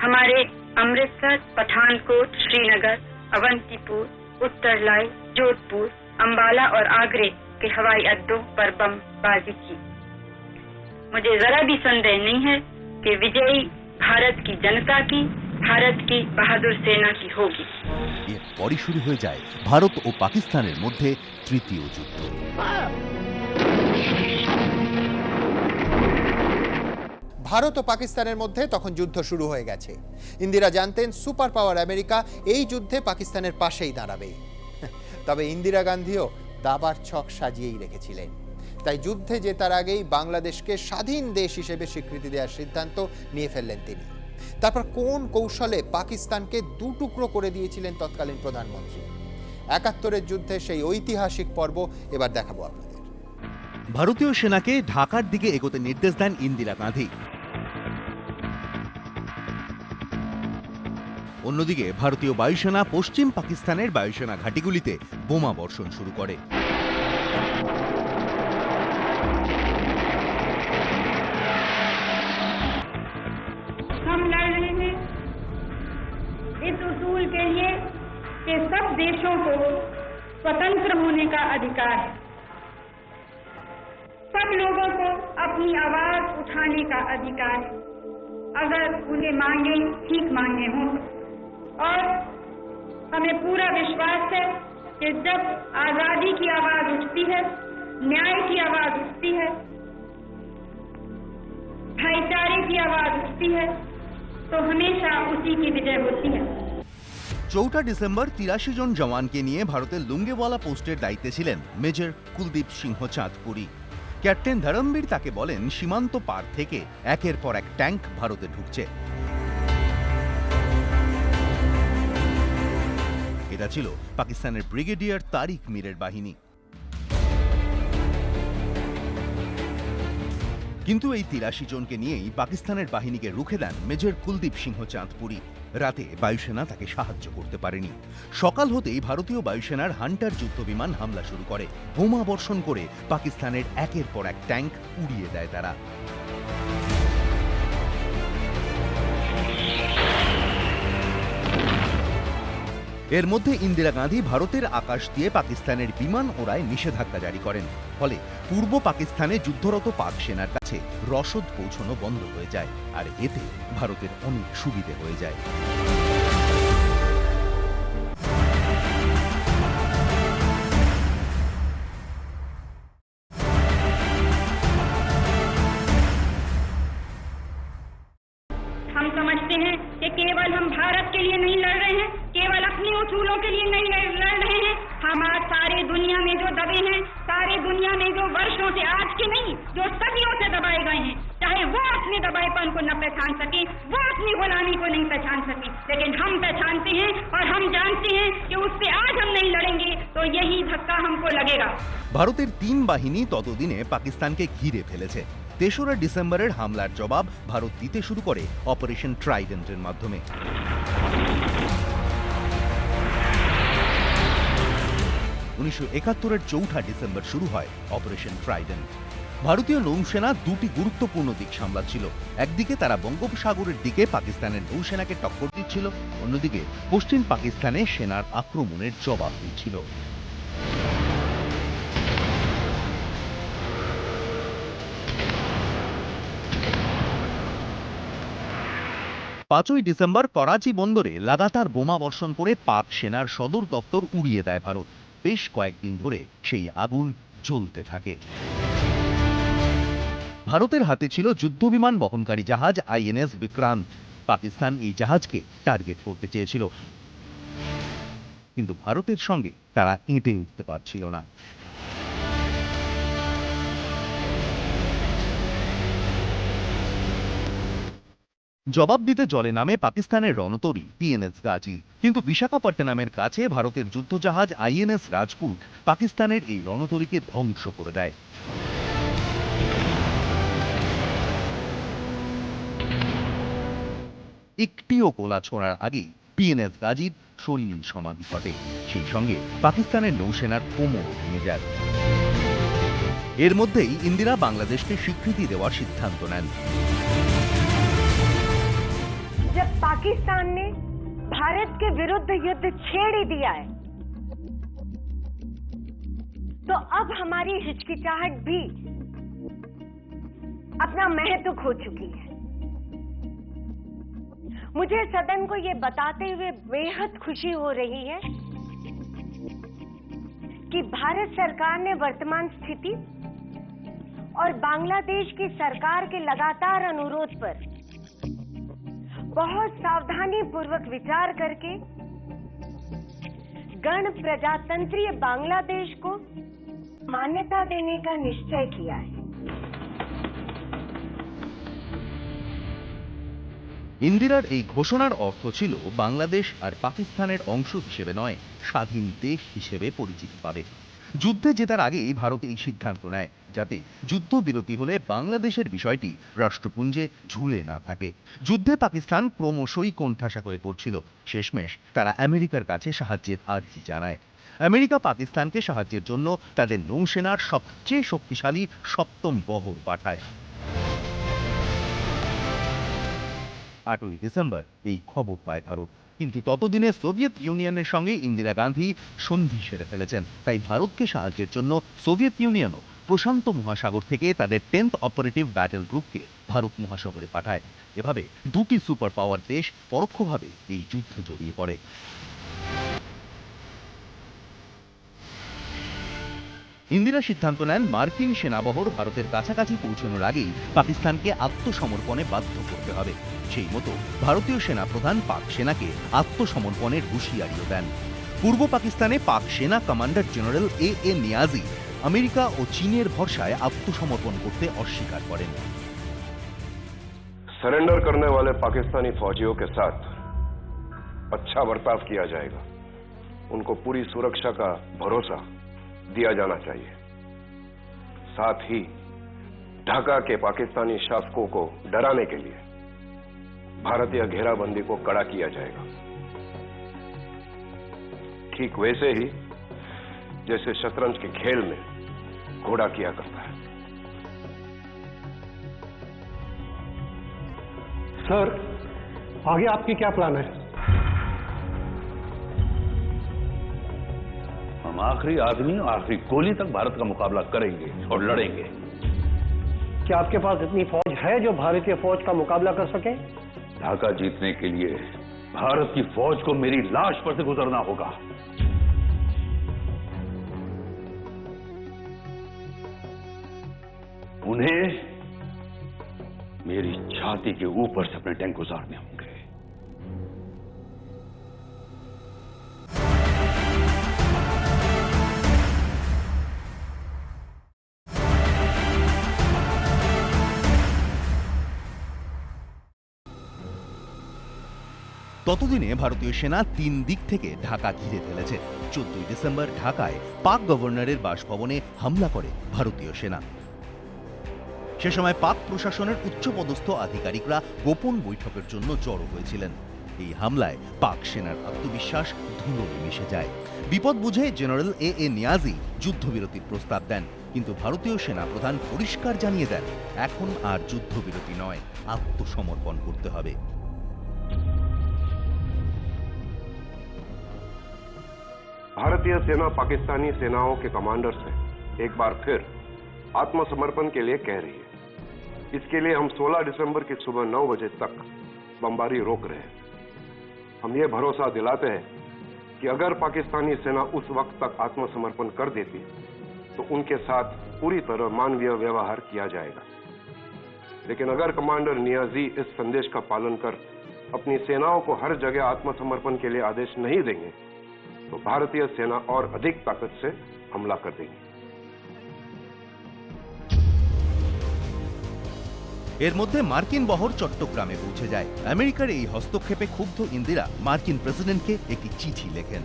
हमारे अमृतसर, पठानकोट, श्रीनगर, अवंतीपुर, उत्तरलाई, जोधपुर, अंबाला और आगरे के हवाई अड्डों पर बमबाजी की। मुझे जरा भी संदेह नहीं है कि विजयी भारत की जनता की, भारत की बहादुर सेना की होगी। এরপরই শুরু হয়ে যায় ভারত ও পাকিস্তানের মধ্যে তৃতীয় যুদ্ধ। ভারত ও পাকিস্তানের মধ্যে তখন যুদ্ধ শুরু হয়ে গেছে। ইন্দিরা জানতেন সুপার পাওয়ার আমেরিকা এই যুদ্ধে পাকিস্তানের পাশেই দাঁড়াবে। তবে ইন্দিরা গান্ধীও দাবার ছক সাজিয়েই রেখেছিলেন। তাই যুদ্ধে জেতার আগেই বাংলাদেশকে স্বাধীন দেশ হিসেবে স্বীকৃতি দেওয়ার সিদ্ধান্ত নিয়ে ফেললেন তিনি। তারপর কোন কৌশলে পাকিস্তানকে দুটুকরো করে দিয়েছিলেন তৎকালীন প্রধানমন্ত্রী। ৭১-এর যুদ্ধে সেই ঐতিহাসিক পর্ব এবার দেখাবো আপনাদের। ভারতীয় সেনাকে ঢাকার দিকে এগোতে নির্দেশ দেন ইন্দিরা গান্ধী। অন্যদিকে ভারতীয় বায়ুসেনা পশ্চিম পাকিস্তানের বায়ুসেনা ঘাঁটিগুলিতে বোমা বর্ষণ শুরু করে। हम लड़ रहे हैं इस उसूल के लिए कि सब देशों को स्वतंत्र होने का अधिकार है, सब लोगों को अपनी आवाज उठाने का अधिकार है, अगर उन्हें मांगे ठीक मांगे हों। और हमें पूरा विश्वास है कि जब आजादी की आवाज उठती है, न्याय की आवाज उठती है, भाईचारे की आवाज उठती है, तो हमेशा उसी की विजय होती है। 4 ডিসেম্বর 83 জন জওয়ানকে নিয়ে ভারতের লুঙ্গেওয়ালা পোস্টের দায়িত্বে ছিলেন মেজর কুলদীপ সিংহ চাঁদপুরি। ক্যাপ্টেন ধরমবীর তাকে বলেন সীমান্ত পার থেকে একের পর এক ট্যাঙ্ক ভারতে ঢুকছে। এটা ছিল পাকিস্তানের ব্রিগেডিয়ার তারিক মীরের বাহিনী। কিন্তু এই 83 জনকে নিয়েই পাকিস্তানের বাহিনীকে রুখে দেন মেজর কুলদীপ সিংহ চাঁদপুরি। রাতে বায়ুসেনা তাকে সাহায্য করতে পারেনি। সকাল হতেই ভারতীয় বায়ুসেনার হান্টার যুদ্ধবিমান হামলা শুরু করে। বোমা বর্ষণ করে পাকিস্তানের একের পর এক ট্যাঙ্ক উড়িয়ে দেয় তারা। এর মধ্যে ইন্দিরা গান্ধী ভারতের আকাশ দিয়ে পাকিস্তানের বিমান ওড়ায় নিষেধাজ্ঞা জারি করেন। ফলে পূর্ব পাকিস্তানে যুদ্ধরত পাক সেনার কাছে রসদ পৌঁছানো বন্ধ হয়ে যায়। আর এতে ভারতের অনেক সুবিধে হয়ে যায়। हम समझते हैं कि जो सदियों से दबाए गए हैं, चाहे वो अपने दबाएपन को न पहचान सके, वो अपनी गुलामी को नहीं पहचान सके, लेकिन हम पहचानते हैं और हम जानते हैं कि उससे आज हम नहीं लड़ेंगे तो यही धक्का हमको लगेगा। ভারতের 3 বাহিনী ততদিনে পাকিস্তানকে ঘিরে ফেলেছে। 3রা ডিসেম্বরের হামলার জবাব ভারত দিতে শুরু করে অপারেশন ট্রাইডেন্টের মাধ্যমে। 1971-এর 4 ডিসেম্বর শুরু হয় অপারেশন ট্রাইডেন্ট। ভারতীয় নৌসেনা দুটি গুরুত্বপূর্ণ দিক সামলাচ্ছিল। একদিকে তারা বঙ্গোপসাগরের দিকে পাকিস্তানের নৌসেনাকে টক্কর দিচ্ছিল, অন্যদিকে পশ্চিম পাকিস্তানে সেনার আক্রমণের জবাব দিচ্ছিল। 5ই ডিসেম্বর করাচি বন্দরে লাগাতার বোমা বর্ষণ করে পাক সেনার সদর দপ্তর উড়িয়ে দেয় ভারত। বেশ কয়েকদিন ধরে সেই আগুন জ্বলতে থাকে। ভারতের হাতে ছিল যুদ্ধবিমান বহনকারী জাহাজ আইএনএস বিক্রান্ত। পাকিস্তান এই জাহাজকে টার্গেট করতে চেয়েছিল, কিন্তু ভারতের সঙ্গে তারা এঁটে উঠতে পারছিল না। জবাব দিতে জলে নামে পাকিস্তানের রণতরী পিএনএস গাজী, কিন্তু বিশাখাপট্টনমের কাছে ভারতের যুদ্ধজাহাজ আইএনএস রাজপুত পাকিস্তানের এই রণতরীকে ধ্বংস করে দেয়। একটিও গোলা ছোড়ার আগেই পিএনএস গাজীর সলিল সমাধি ঘটে। সেই সঙ্গে পাকিস্তানের নৌসেনার কোমর ভেঙে যায়। এর মধ্যেই ইন্দিরা বাংলাদেশকে স্বীকৃতি দেওয়ার সিদ্ধান্ত নেন। जब पाकिस्तान ने भारत के विरुद्ध युद्ध छेड़ ही दिया है, तो अब हमारी हिचकिचाहट भी अपना महत्व खो चुकी है। मुझे सदन को ये बताते हुए बेहद खुशी हो रही है कि भारत सरकार ने वर्तमान स्थिति और बांग्लादेश की सरकार के लगातार अनुरोध पर बहुत सावधानी पूर्वक विचार करके गण प्रजातंत्रीय बांग्लादेश को मान्यता देने का निश्चय किया है। ইন্দিরার এই ঘোষণার অর্থ ছিল বাংলাদেশ আর পাকিস্তানের অংশ হিসেবে নয়, স্বাধীন দেশ হিসেবে পরিচিতি পাবে। যুদ্ধে জেতার আগেই ভারত এই সিদ্ধান্ত নেয়, যাতে যুদ্ধবিরতি হলে বাংলাদেশের বিষয়টি রাষ্ট্রপুঞ্জে ঝুলে না থাকে। যুদ্ধে পাকিস্তান ক্রমশই কোণঠাসা হয়ে পড়ছিল। শেষমেশ তারা আমেরিকার কাছে সাহায্যের আর্জি জানায়। আমেরিকা পাকিস্তানকে সাহায্যের জন্য তাদের নৌসেনার সবচেয়ে শক্তিশালী 7ম বহর পাঠায়। 8ই ডিসেম্বর এই খবর পায় ভারত, কিন্তু ততদিনে সোভিয়েত ইউনিয়নের সঙ্গে ইন্দিরা গান্ধী সন্ধি সেরে ফেলেছেন। তাই ভারতকে সাহায্যের জন্য সোভিয়েত ইউনিয়নও প্রশান্ত মহাসাগর থেকে তাদের 10th অপারেটিভ ব্যাটেল গ্রুপকে ভারত মহাসাগরে পাঠায়। এভাবে দুটি সুপার পাওয়ার দেশ পরোক্ষভাবে এই যুদ্ধে জড়িয়ে পড়ে। ইন্দিরা সিদ্ধান্ত নেন মার্কিন সেনাবহর ভারতের কাছাকাছি পৌঁছানোর আগেই পাকিস্তানকে আত্মসমর্পণে বাধ্য করতে হবে। সেই মতো ভারতীয় সেনাপ্রধান পাক সেনাকে আত্মসমর্পণের হুঁশিয়ারিও দেন। পূর্ব পাকিস্তানে পাক সেনা commander general A Niazi America ও চীনের ভরসায় আত্মসমর্পণ করতে অস্বীকার করেন। सरेंडर करने वाले पाकिस्तानी फौजियों के साथ अच्छा बर्ताव किया जाएगा। उनको पूरी सुरक्षा का भरोसा दिया जाना चाहिए। साथ ही ढाका के पाकिस्तानी शासकों को डराने के लिए भारतीय घेराबंदी को कड़ा किया जाएगा, ठीक वैसे ही जैसे शतरंज के खेल में घोड़ा किया करता है। सर, आगे आपकी क्या प्लान है? हम आखिरी आदमी और आखिरी गोली तक भारत का मुकाबला करेंगे और लड़ेंगे। क्या आपके पास इतनी फौज है जो भारतीय फौज का मुकाबला कर सके? ढाका जीतने के लिए भारत की फौज को मेरी लाश पर से गुजरना होगा। उन्हें मेरी छाती के ऊपर से अपने टैंक गुजारने होंगे। ততদিনে ভারতীয় সেনা 3 দিক থেকে ঢাকা ঘিরে ফেলেছে। 14 ডিসেম্বর ঢাকায় পাক গভর্নরের বাসভবনে হামলা করে ভারতীয় সেনা। সে সময় পাক প্রশাসনের উচ্চপদস্থ আধিকারিকরা গোপন বৈঠকের জন্য জড়ো হয়েছিলেন। এই হামলায় পাক সেনার আত্মবিশ্বাস ধুলোয় মিশে যায়। বিপদ বুঝে জেনারেল এ নিয়াজি যুদ্ধবিরতির প্রস্তাব দেন, কিন্তু ভারতীয় সেনা প্রধান পরিষ্কার জানিয়ে দেন, এখন আর যুদ্ধবিরতি নয়, আত্মসমর্পণ করতে হবে। भारतीय सेना पाकिस्तानी सेनाओं के कमांडर से एक बार फिर आत्मसमर्पण के लिए कह रही है। इसके लिए हम 16 दिसंबर की सुबह 9 बजे तक बमबारी रोक रहे हैं। हम ये भरोसा दिलाते हैं कि अगर पाकिस्तानी सेना उस वक्त तक आत्मसमर्पण कर देती तो उनके साथ पूरी तरह मानवीय व्यवहार किया जाएगा। लेकिन अगर कमांडर नियाजी इस संदेश का पालन कर अपनी सेनाओं को हर जगह आत्मसमर्पण के लिए आदेश नहीं देंगे तो भारतीय सेना और अधिक ताकत से हमला कर देगी। এর মধ্যে মার্কিন বহর চট্টগ্রামে পৌঁছে যায়। আমেরিকার এই হস্তক্ষেপে ক্ষুব্ধ ইন্দিরা মার্কিন প্রেসিডেন্টকে একটি চিঠি লেখেন।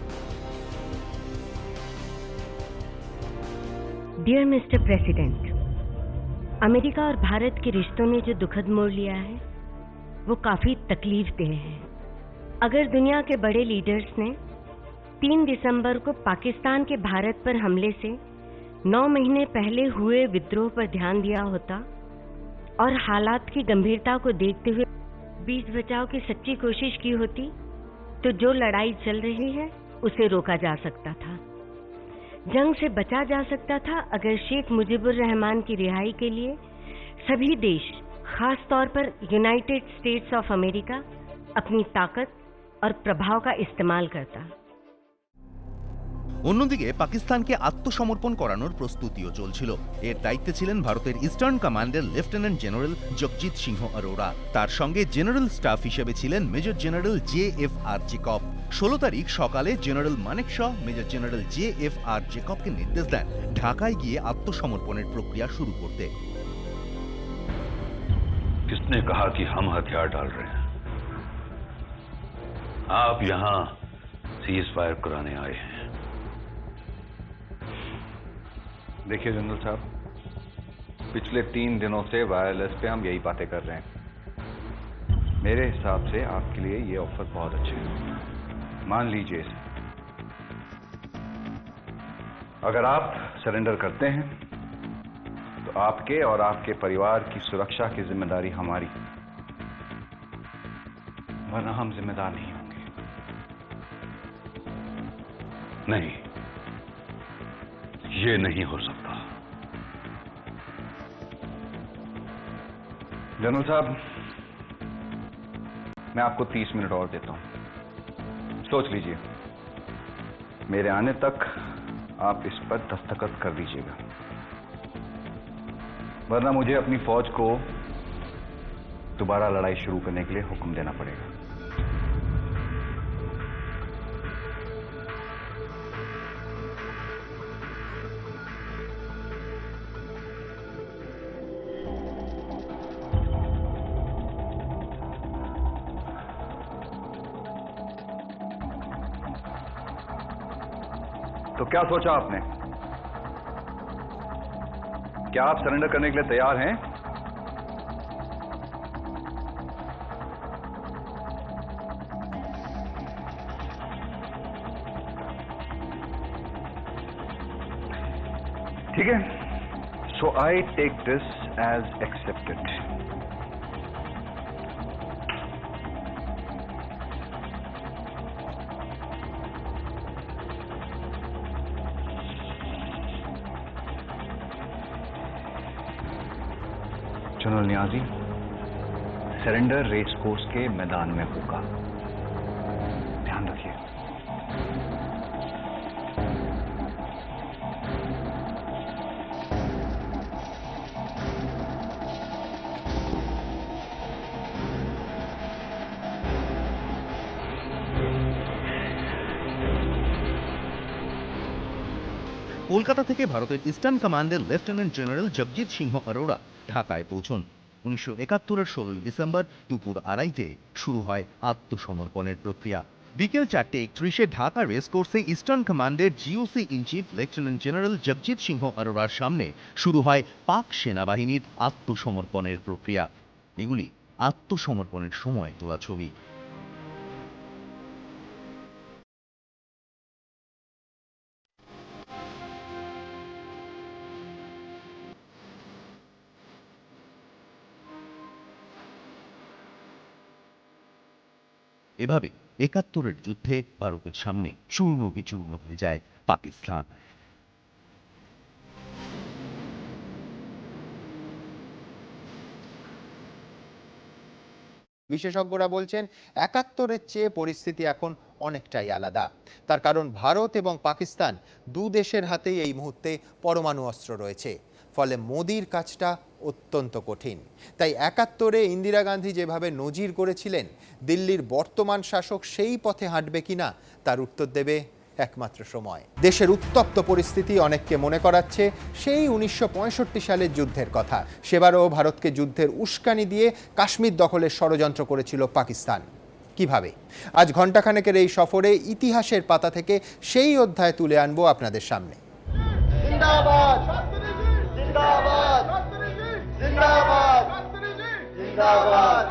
डियर मिस्टर प्रेसिडेंट, अमेरिका और भारत के रिश्तों ने जो दुखद मोड़ लिया है वो काफी तकलीफ देह है। अगर दुनिया के बड़े लीडर्स ने 3 दिसंबर को पाकिस्तान के भारत पर हमले से 9 महीने पहले हुए विद्रोह पर ध्यान दिया होता और हालात की गंभीरता को देखते हुए बीच बचाव की सच्ची कोशिश की होती तो जो लड़ाई चल रही है उसे रोका जा सकता था, जंग से बचा जा सकता था। अगर शेख मुजीबुर रहमान की रिहाई के लिए सभी देश, खास तौर पर यूनाइटेड स्टेट्स ऑफ अमेरिका, अपनी ताकत और प्रभाव का इस्तेमाल करता। অন্যদিকে পাকিস্তানকে আত্মসমর্পণ করানোর প্রস্তুতিও চলছিল। এর দায়িত্বে ছিলেন ভারতের ইস্টার্ন কমান্ডের লেফটেন্যান্ট জেনারেল জগজিৎ সিংহ অরোরা। তার সঙ্গে জেনারেল স্টাফ হিসেবে ছিলেন মেজর জেনারেল JFR জেকব। 16 তারিখ সকালে জেনারেল মানেক শ মেজর জেনারেল JFR জেকবকে নির্দেশ দেন ঢাকায় গিয়ে আত্মসমর্পণের প্রক্রিয়া শুরু করতে। किसने कहा कि हम हथियार डाल रहे हैं? आप यहां सीज फायर कराने आए हैं। देखिए जनरल साहब, पिछले 3 दिनों से वायरलेस पे हम यही बातें कर रहे हैं। मेरे हिसाब से आपके लिए ये ऑफर बहुत अच्छे हैं, मान लीजिए इसे। अगर आप सरेंडर करते हैं तो आपके और आपके परिवार की सुरक्षा की जिम्मेदारी हमारी, वरना हम जिम्मेदार नहीं होंगे। नहीं, ये नहीं हो सकता। जनरल साहब, मैं आपको 30 मिनट और देता हूं, सोच लीजिए। मेरे आने तक आप इस पर दस्तखत कर दीजिएगा, वरना मुझे अपनी फौज को दोबारा लड़ाई शुरू करने के लिए हुक्म देना पड़ेगा। तो क्या सोचा आपने? क्या आप सरेंडर करने के लिए तैयार हैं? ठीक है, so I take this as accepted. General Niazi, surrender race course के मैदान में होगा, ध्यान रखिए। কলকাতা থেকে ভারতের ইস্টার্ন কমান্ডের লেফটেন্যান্ট জেনারেল জগজিৎ সিংহ অরোরা ঢাকায় পৌঁছন। 1971-এর 16 ডিসেম্বর দুপুর 2:30 শুরু হয় আত্মসমর্পণের প্রক্রিয়া। বিকেল 4:31-এ ঢাকা রেসকোর্সে ইস্টার্ন কমান্ডের GOC in chief lieutenant general Jagjit Singh অরোরার সামনে শুরু হয় পাক সেনাবাহিনীর আত্মসমর্পণের প্রক্রিয়া। এগুলি আত্মসমর্পণের সময় তোলা ছবি। এভাবে 71-এর যুদ্ধে ভারতের সামনে চূর্ণ বিচূর্ণ হয়ে যায় পাকিস্তান। বিশেষজ্ঞরা বলছেন 71-এর চেয়ে পরিস্থিতি এখন অনেকটাই আলাদা। তার কারণ ভারত এবং পাকিস্তান দু দেশের হাতেই এই মুহূর্তে পরমাণু অস্ত্র রয়েছে, ফলে মোদির কাজটা অত্যন্ত কঠিন। তাই 71-এ ইন্দিরা গান্ধী যেভাবে নজির করেছিলেন, দিল্লির বর্তমান শাসক সেই পথে হাঁটবে কিনা তার উত্তর দেবে একমাত্র সময়। দেশের উত্তপ্ত পরিস্থিতি অনেককে মনে করাচ্ছে সেই 1965 সালের যুদ্ধের কথা। সেবারও ভারতকে যুদ্ধের উস্কানি দিয়ে কাশ্মীর দখলের ষড়যন্ত্র করেছিল পাকিস্তান। কিভাবে? আজ ঘণ্টাখানেকের এই সফরে ইতিহাসের পাতা থেকে সেই অধ্যায় তুলে আনবো আপনাদের সামনে। जिंदाबाद जिंदाबाद जिंदाबाद जिंदाबाद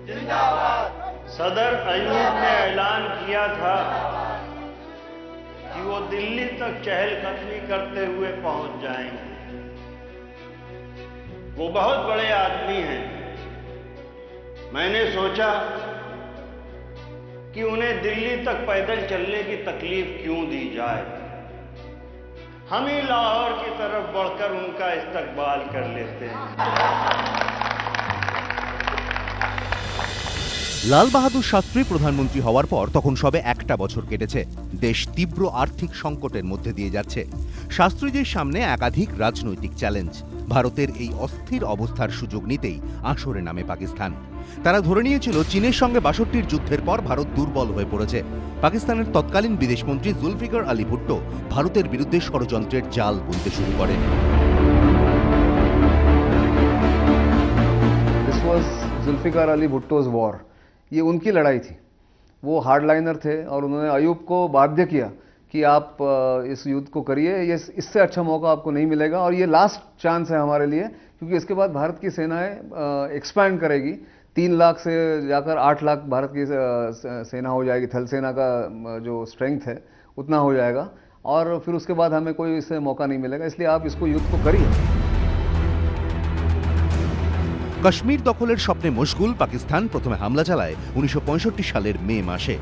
जिंदाबाद। सदर अयूब ने ऐलान किया था कि वो दिल्ली तक चहलकदमी करते हुए पहुंच जाएंगे। वो बहुत बड़े आदमी हैं। मैंने सोचा कि उन्हें दिल्ली तक पैदल चलने की तकलीफ क्यों दी जाए, हम ही लाहौर की तरफ बढ़कर उनका इस्तकबाल कर लेते हैं। লাল বাহাদুর শাস্ত্রী প্রধানমন্ত্রী হওয়ার পর তখন সবে একটা বছর কেটেছে। দেশ তীব্র আর্থিক সংকটের মধ্যে দিয়ে যাচ্ছে। শাস্ত্রীজির সামনে একাধিক রাজনৈতিক চ্যালেঞ্জ। ভারতের এই অস্থির অবস্থার সুযোগ নিতেই আসরে নামে পাকিস্তান। তারা ধরে নিয়েছিল চীনের সঙ্গে 62-র যুদ্ধের পর ভারত দুর্বল হয়ে পড়েছে। পাকিস্তানের তৎকালীন বিদেশমন্ত্রী জুলফিকার আলী ভুট্টো ভারতের বিরুদ্ধে ষড়যন্ত্রের জাল বুনতে শুরু করেন। This was Zulfikar Ali Bhutto's war. ये उनकी लड़ाई थी। वो हार्डलाइनर थे और उन्होंने अयूब को बाध्य किया कि आप इस युद्ध को करिए, ये इससे अच्छा मौका आपको नहीं मिलेगा और ये लास्ट चांस है हमारे लिए, क्योंकि इसके बाद भारत की सेनाएं एक्सपैंड करेगी। 3 लाख से जाकर 8 लाख भारत की सेना हो जाएगी। थल सेना का जो स्ट्रेंथ है उतना हो जाएगा और फिर उसके बाद हमें कोई इससे मौका नहीं मिलेगा, इसलिए आप इसको युद्ध को करिए। কাশ্মীর দখলের স্বপ্নে মশগুল পাকিস্তান প্রথমে হামলা চালায় 1965 সালের মে মাসে।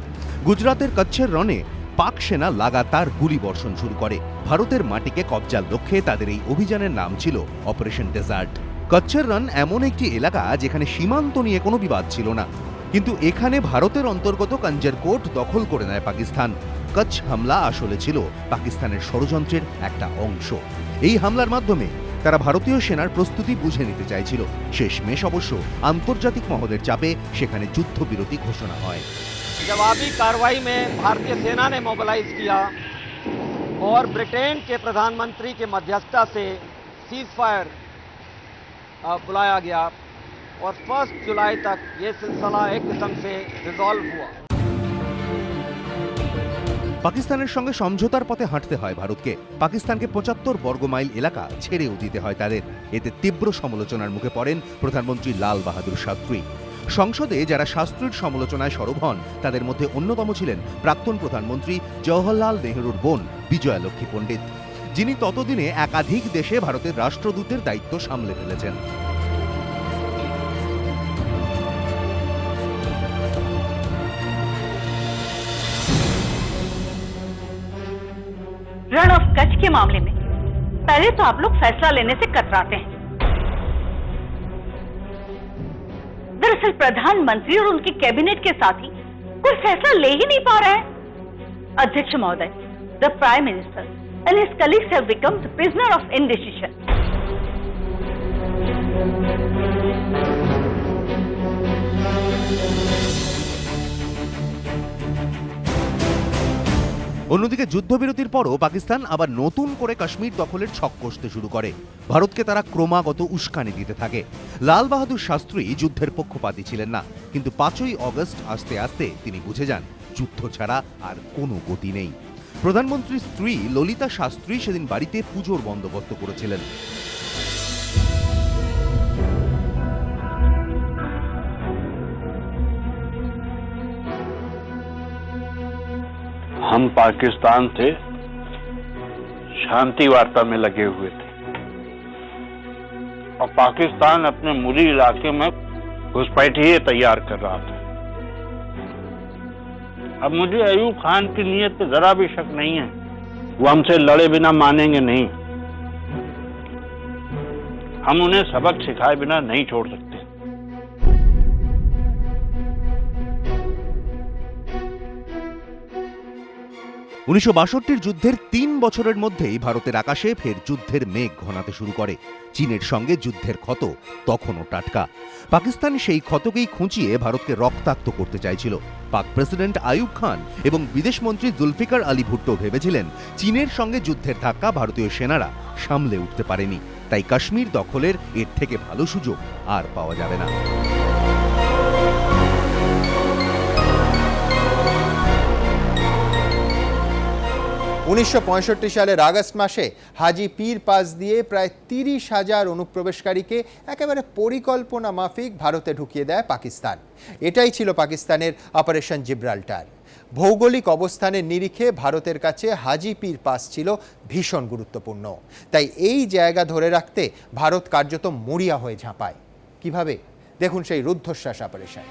গুজরাতের কচ্ছের রণে পাক সেনা লাগাতার গুলি বর্ষণ শুরু করে। ভারতের মাটিকে কবজার লক্ষ্যে তাদের এই অভিযানের নাম ছিল অপারেশন ডেজার্ট। কচ্ছের রণ এমন একটি এলাকা যেখানে সীমান্ত নিয়ে কোনো বিবাদ ছিল না, কিন্তু এখানে ভারতের অন্তর্গত কঞ্জর কোট দখল করে নেয় পাকিস্তান। কচ্ছ হামলা আসলে ছিল পাকিস্তানের ষড়যন্ত্রের একটা অংশ। এই হামলার মাধ্যমে তারা ভারতীয় সেনার প্রস্তুতি বুঝে নিতে চাইছিল। শেষমেশ অবশ্য আন্তর্জাতিক মহলের চাপে সেখানে যুদ্ধবিরতি ঘোষণা হয়। जवाबी कार्रवाई में भारतीय सेना ने मोबिलाइज किया और ब्रिटेन के प्रधानमंत्री के मध्यस्थता से सीज फायर बुलाया गया और 1 जुलाई तक ये सिलसिला एक किस्म से रिजॉल्व हुआ। পাকিস্তানের সঙ্গে সমঝোতার পথে হাঁটতে হয় ভারতকে। পাকিস্তানকে 75 বর্গমাইল এলাকা ছেড়েও দিতে হয় তাদের। এতে তীব্র সমালোচনার মুখে পড়েন প্রধানমন্ত্রী লাল বাহাদুর শাস্ত্রী। সংসদে যারা শাস্ত্রীর সমালোচনায় সরব হন তাদের মধ্যে অন্যতম ছিলেন প্রাক্তন প্রধানমন্ত্রী জওহরলাল নেহরুর বোন বিজয়ালক্ষ্মী পণ্ডিত, যিনি ততদিনে একাধিক দেশে ভারতের রাষ্ট্রদূতের দায়িত্ব সামলে ফেলেছেন। रण ऑफ कच्छ के मामले में पहले तो आप लोग फैसला लेने से कतराते हैं। दरअसल प्रधानमंत्री और उनके कैबिनेट के साथी कोई फैसला ले ही नहीं पा रहे हैं। अध्यक्ष महोदय, the prime minister and his colleagues have become the prisoner of indecision. অন্যদিকে যুদ্ধবিরতির পরও পাকিস্তান আবার নতুন করে কাশ্মীর দখলের ছক কষতে শুরু করে। ভারতকে তারা ক্রমাগত উস্কানি দিতে থাকে। লাল বাহাদুর শাস্ত্রী যুদ্ধের পক্ষপাতী ছিলেন না, কিন্তু 5ই অগস্ট আস্তে আস্তে তিনি বুঝে যান যুদ্ধ ছাড়া আর কোনো গতি নেই। প্রধানমন্ত্রীর স্ত্রী ললিতা শাস্ত্রী সেদিন বাড়িতে পুজোর বন্দোবস্ত করেছিলেন। हम पाकिस्तान थे, शांति वार्ता में लगे हुए थे और पाकिस्तान अपने मूली इलाके में घुसपैठ ही तैयार कर रहा था। अब मुझे अयूब खान की नीयत पे जरा भी शक नहीं है, वो हमसे लड़े बिना मानेंगे नहीं। हम उन्हें सबक सिखाए बिना नहीं छोड़ सकते। 1962 যুদ্ধের 3 বছরের মধ্যেই ভারতের আকাশে ফের যুদ্ধের মেঘ ঘনাতে শুরু করে। চীনের সঙ্গে যুদ্ধের ক্ষত তখনও টাটকা। পাকিস্তান সেই ক্ষতকেই খুঁচিয়ে ভারতকে রক্তাক্ত করতে চাইছিল। পাক প্রেসিডেন্ট আইয়ুব খান এবং বিদেশমন্ত্রী জুলফিকার আলী ভুট্টো ভেবেছিলেন চীনের সঙ্গে যুদ্ধের ধাক্কা ভারতীয় সেনারা সামলে উঠতে পারেনি, তাই কাশ্মীর দখলের এর থেকে ভালো সুযোগ আর পাওয়া যাবে না। 1965 সালের আগস্ট মাসে হাজি পীর পাস দিয়ে প্রায় 30,000 অনুপ্রবেশকারীকে একেবারে পরিকল্পনা মাফিক ভারতে ঢুকিয়ে দেয় পাকিস্তান। এটাই ছিল পাকিস্তানের অপারেশন জিব্রাল্টার। ভৌগোলিক অবস্থানের নিরিখে ভারতের কাছে হাজি পীর পাস ছিল ভীষণ গুরুত্বপূর্ণ, তাই এই জায়গা ধরে রাখতে ভারত কার্যত মরিয়া হয়ে ঝাঁপায়। কিভাবে? দেখুন সেই রুদ্ধশ্বাস অপারেশন।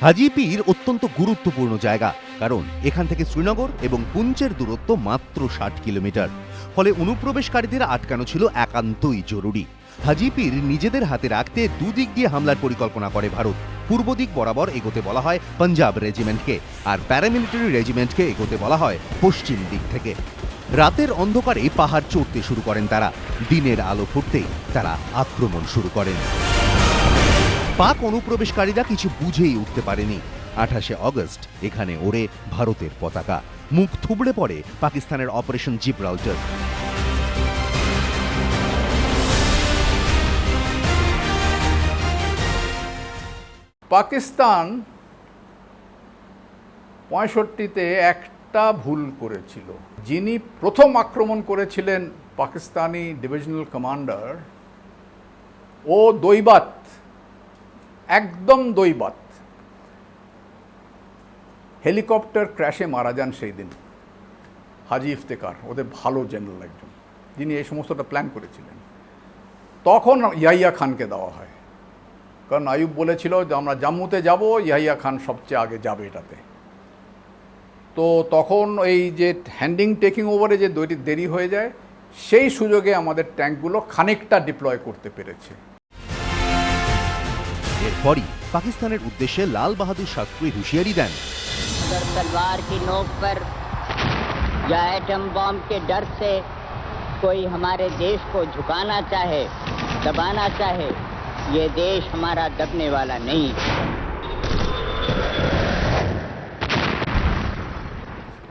হাজি পীর অত্যন্ত গুরুত্বপূর্ণ জায়গা, কারণ এখান থেকে শ্রীনগর এবং পুঞ্চের দূরত্ব মাত্র 60 কিলোমিটার। ফলে অনুপ্রবেশকারীদের আটকানো ছিল একান্তই জরুরি। হাজি পীর নিজেদের হাতে রাখতে দুদিক দিয়ে হামলার পরিকল্পনা করে ভারত। পূর্ব দিক বরাবর এগোতে বলা হয় পাঞ্জাব রেজিমেন্টকে, আর প্যারামিলিটারি রেজিমেন্টকে এগোতে বলা হয় পশ্চিম দিক থেকে। রাতের অন্ধকারে পাহাড় চড়তে শুরু করেন তারা। দিনের আলো ফুটতেই তারা আক্রমণ শুরু করেন। পাক অনুপ্রবেশকারীরা কিছু বুঝেই উঠতে পারেনি। 28 অগস্ট এখানে ওড়ে ভারতের পতাকা। মুখ থুবড়ে পড়ে পাকিস্তানের অপারেশন জিব্রাল্টার। পাকিস্তান 65-তে একটা ভুল করেছিল। যিনি প্রথম আক্রমণ করেছিলেন পাকিস্তানি ডিভিশনাল কমান্ডার, ও দৈবাত, একদম দৈবাত, হেলিকপ্টার ক্র্যাশে মারা যান সেই দিন। হাজি ইফতেকার, ওদের ভালো জেনারেল একজন, যিনি এই সমস্তটা প্ল্যান করেছিলেন। তখন ইয়াহিয়া খানকে দেওয়া হয়, কারণ আইয়ুব বলেছিল যে আমরা জম্মুতে যাব, ইয়াহিয়া খান সবচেয়ে আগে যাবে এটাতে। তো তখন এই যে হ্যান্ডিং টেকিং ওভারে যে দেরি হয়ে যায়, সেই সুযোগে আমাদের ট্যাঙ্কগুলো খানিকটা ডিপ্লয় করতে পেরেছে। এরপরই পাকিস্তানের উদ্দেশ্যে লাল বাহাদুর শাস্ত্রী হুঁশিয়ারি দেন, अगर तलवार की नोक पर या एटम बम के डर से कोई हमारे देश को झुकाना चाहे, दबाना चाहे, ये देश हमारा दबने वाला नहीं।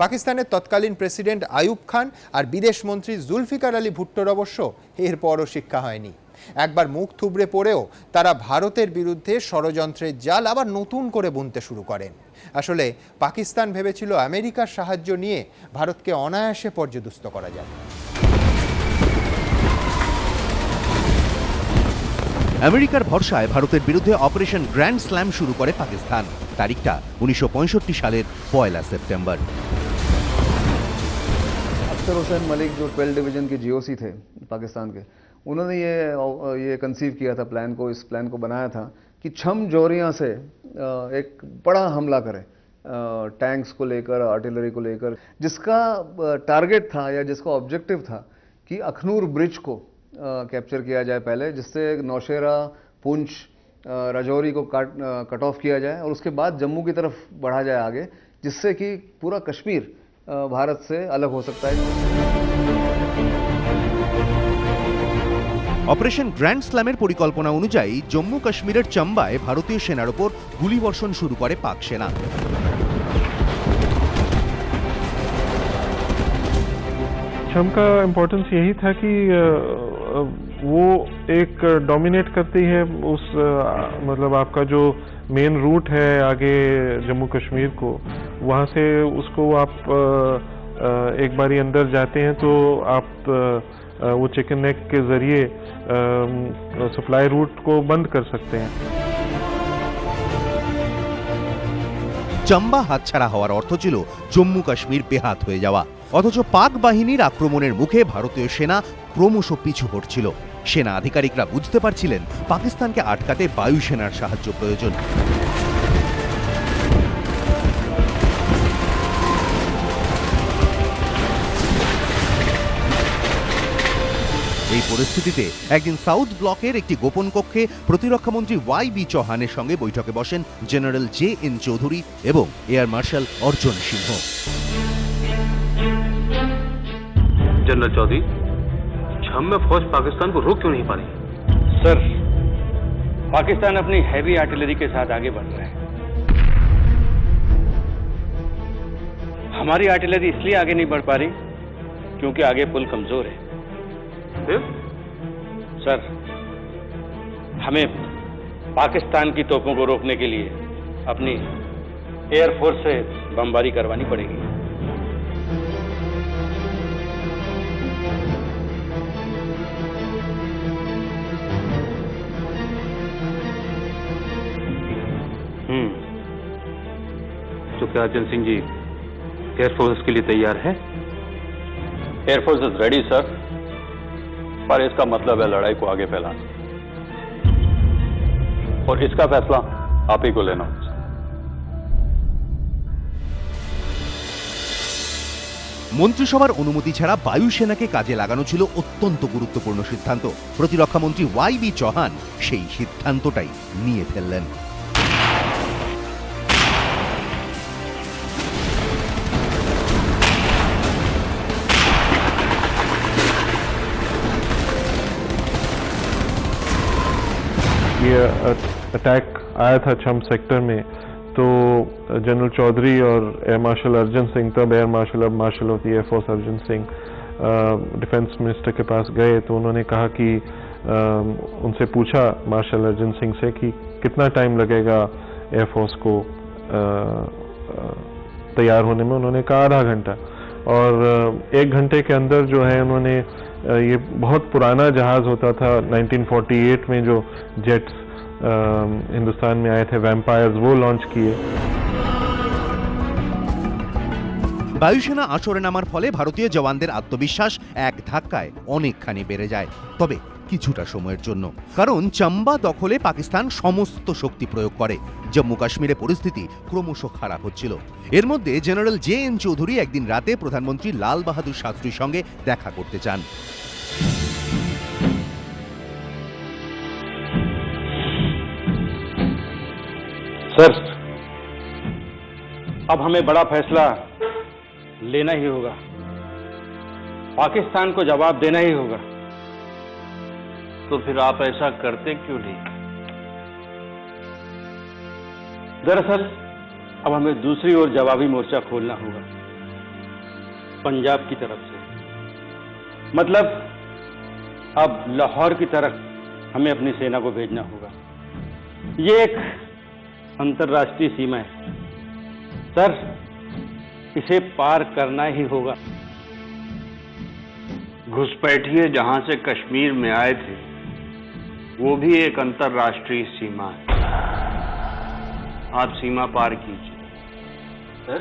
পাকিস্তানের তৎকালীন প্রেসিডেন্ট আইয়ুব খান আর বিদেশমন্ত্রী জুলফিকার আলী ভুট্টোর অবশ্য এরপরও শিক্ষা হয়নি। একবার মুখ থুবড়ে পড়েও তারা ভারতের বিরুদ্ধে ষড়যন্ত্রের জাল আবার নতুন করে বুনতে শুরু করেন। আসলে পাকিস্তান ভেবেছিল আমেরিকার সাহায্য নিয়ে ভারতকে অনায়াসে পর্যদুস্ত করা যাবে। আমেরিকার ভরসায় ভারতের বিরুদ্ধে অপারেশন গ্র্যান্ড স্ল্যাম শুরু করে পাকিস্তান। তারিখটা 1965 সালের 1 সেপ্টেম্বর। अख्तर हुसैन मलिक जो 12 डिवीजन के जीओसी थे पाकिस्तान के, उन्होंने ये कंसीव किया था प्लान को, इस प्लान को बनाया था कि छम जोरियां से एक बड़ा हमला करें टैंक्स को लेकर, आर्टिलरी को लेकर, जिसका टारगेट था या जिसका ऑब्जेक्टिव था कि अखनूर ब्रिज को कैप्चर किया जाए पहले, जिससे नौशेरा, पुंछ, राजौरी को कट ऑफ किया जाए और उसके बाद जम्मू की तरफ बढ़ा जाए आगे, जिससे कि पूरा कश्मीर भारत से अलग हो सकता है। অপারেশন গ্র্যান্ড স্ল্যামের পরিকল্পনা অনুযায়ী জম্মু কাশ্মীরের চাম্বায় ভারতীয় সেনার ওপর গুলিবর্ষণ শুরু করে পাক সেনা। परचम का इम्पोर्टेंस यही था कि वो एक डोमिनेट करती है उस मतलब आपका जो मेन रूट है आगे जम्मू कश्मीर को, वहाँ से उसको आप एक बारी अंदर जाते हैं तो आप वो चिकन नेक के जरिए सप्लाई रूट को बंद कर सकते हैं। চাম্বা হাতছাড়া হওয়ার অর্থ ছিল জম্মু কাশ্মীর বেহাত হয়ে যাওয়া, অথচ পাক বাহিনীর আক্রমণের মুখে ভারতীয় সেনা ক্রমশ পিছু হটছিল। সেনা আধিকারিকরা বুঝতে পারছিলেন পাকিস্তানকে আটকাতে বায়ুসেনার সাহায্য প্রয়োজন। এই পরিস্থিতিতে একদিন সাউথ ব্লকের একটি গোপন কক্ষে প্রতিরক্ষামন্ত্রী ওয়াই.বি. চৌহানের সঙ্গে বৈঠকে বসেন জেনারেল জে.এন. চৌধুরী এবং এয়ার মার্শাল অর্জুন সিংহ। जनरल चौधरी, छम में फौज पाकिस्तान को रोक क्यों नहीं पा रही? सर, पाकिस्तान अपनी हैवी आर्टिलरी के साथ आगे बढ़ रहा है। हमारी आर्टिलरी इसलिए आगे नहीं बढ़ पा रही क्योंकि आगे पुल कमजोर है। सर, हमें पाकिस्तान की तोपों को रोकने के लिए अपनी एयरफोर्स से बमबारी करवानी पड़ेगी। तो क्या अर्जन सिंह जी एयरफोर्स के लिए तैयार है? एयरफोर्स इज रेडी सर, पर इसका मतलब है लड़ाई को आगे फैलाना, और इसका फैसला आप ही को लेना होगा। মন্ত্রিসভার অনুমতি ছাড়া বায়ুসেনাকে কাজে লাগানো ছিল অত্যন্ত গুরুত্বপূর্ণ সিদ্ধান্ত। প্রতিরক্ষামন্ত্রী ওয়াই.বি. চৌহান সেই সিদ্ধান্তটাই নিয়ে ফেললেন। ये अटैक आया था छम सेक्टर में, तो जनरल चौधरी और एयर मार्शल अर्जन सिंह, तब एयर मार्शल अब marshal of the air force Arjan Singh, defence minister के पास गए तो उन्होंने कहा कि उनसे पूछा मार्शल अर्जन सिंह से कि कितना टाइम लगेगा एयरफोर्स को तैयार होने में। उन्होंने कहा आधा घंटा, और 1 घंटे के अंदर जो है उन्होंने ये बहुत पुराना जहाज होता था 1948 में जो जेट्स हिंदुस्तान में आए थे वैम्पायर्स, वो लॉन्च किए। বায়ুসেনা আসরে নামার ফলে ভারতীয় জওয়ানদের আত্মবিশ্বাস এক ধাক্কায় অনেকখানি বেড়ে যায়, তবে কিছুটা সময়ের জন্য। কারণ চাম্বা দখলে পাকিস্তান সমস্ত শক্তি প্রয়োগ করে। জম্মু কাশ্মীরে পরিস্থিতি ক্রমশ খারাপ হচ্ছিল। এর মধ্যে জেনারেল জে.এন. চৌধুরী একদিন রাতে প্রধানমন্ত্রী লাল বাহাদুর শাস্ত্রীর সঙ্গে দেখা করতে চান। सर, अब हमें बड़ा फैसला लेना ही होगा, पाकिस्तान को जवाब देना ही होगा। तो फिर आप ऐसा करते क्यों नहीं? दरअसल अब हमें दूसरी ओर जवाबी मोर्चा खोलना होगा, पंजाब की तरफ से। मतलब अब लाहौर की तरफ हमें अपनी सेना को भेजना होगा। ये एक अंतर्राष्ट्रीय सीमा है सर, इसे पार करना ही होगा। घुसपैठिए जहां से कश्मीर में आए थे वो भी एक अंतर्राष्ट्रीय सीमा है, आप सीमा पार कीजिए। सर,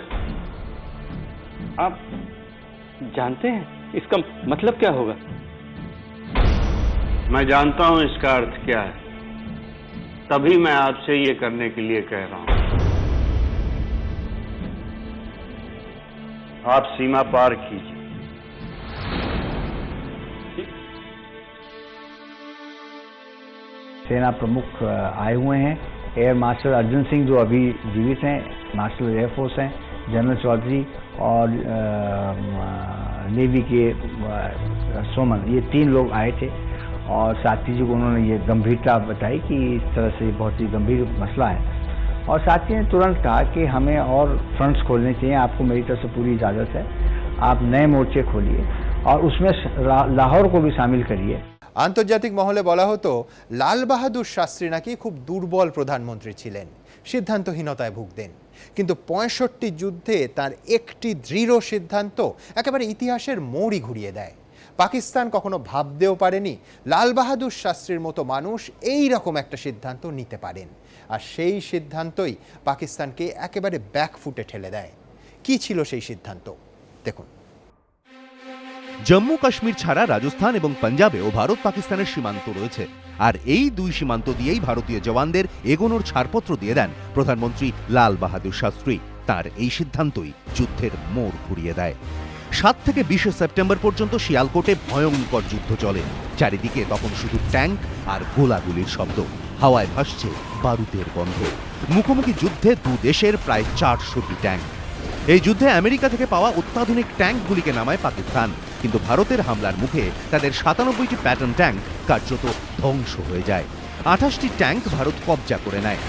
आप जानते हैं इसका मतलब क्या होगा? मैं जानता हूं इसका अर्थ क्या है, तभी मैं आपसे ये करने के लिए कह रहा हूं। आप सीमा पार कीजिए। सेना प्रमुख आए हुए हैं, एयर मार्शल अर्जुन सिंह जो अभी जीवित हैं, मार्शल एयरफोर्स हैं, जनरल चौधरी और नेवी के सोमन, ये 3 लोग आए थे। और साथी जी को उन्होंने ये गंभीरता बताई कि इस तरह से बहुत ही गंभीर मसला है, और साथी ने तुरंत कहा कि हमें और फ्रंट्स खोलने चाहिए, आपको मेरी तरफ से पूरी इजाज़त है, आप नए मोर्चे खोलिए और उसमें लाहौर को भी शामिल करिए। আন্তর্জাতিক মহলে বলা হতো লাল বাহাদুর শাস্ত্রী নাকি খুব দুর্বল প্রধানমন্ত্রী ছিলেন, সিদ্ধান্তহীনতায় ভুগতেন, কিন্তু ৬৫ যুদ্ধে তার একটি দৃঢ় সিদ্ধান্ত একেবারে ইতিহাসের মোড়ই ঘুরিয়ে দেয়। পাকিস্তান কখনো ভাবতেও পারেনি লাল বাহাদুর শাস্ত্রীর মতো মানুষ এই রকম একটা সিদ্ধান্ত নিতে পারেন, আর সেই সিদ্ধান্তই পাকিস্তানকে একেবারে ব্যাকফুটে ঠেলে দেয়। কি ছিল সেই সিদ্ধান্ত দেখুন। জম্মু কাশ্মীর ছাড়া রাজস্থান এবং পাঞ্জাবেও ভারত পাকিস্তানের সীমান্ত রয়েছে, আর এই দুই সীমান্ত দিয়েই ভারতীয় জওয়ানদের এগোনোর ছাড়পত্র দিয়ে দেন প্রধানমন্ত্রী লাল বাহাদুর শাস্ত্রী। তার এই সিদ্ধান্তই যুদ্ধের মোড় ঘুরিয়ে দেয়। ৭ থেকে ২০ সেপ্টেম্বর পর্যন্ত শিয়ালকোটে ভয়ঙ্কর যুদ্ধ চলে। চারিদিকে তখন শুধু ট্যাঙ্ক আর গোলাগুলির শব্দ, হাওয়ায় ভাসছে বারুদের গন্ধ। মুখোমুখি যুদ্ধে দু দেশের প্রায় ৪০০টি ট্যাঙ্ক। এই যুদ্ধে আমেরিকা থেকে পাওয়া অত্যাধুনিক ট্যাঙ্কগুলিকে নামায় পাকিস্তান, কিন্তু ভারতের হামলার মুখে তাদের ৯৭টি প্যাটার্ন ট্যাঙ্ক কার্যত ধ্বংস হয়ে যায়। ২৮টি ট্যাঙ্ক ভারত কবজা করে নেয়।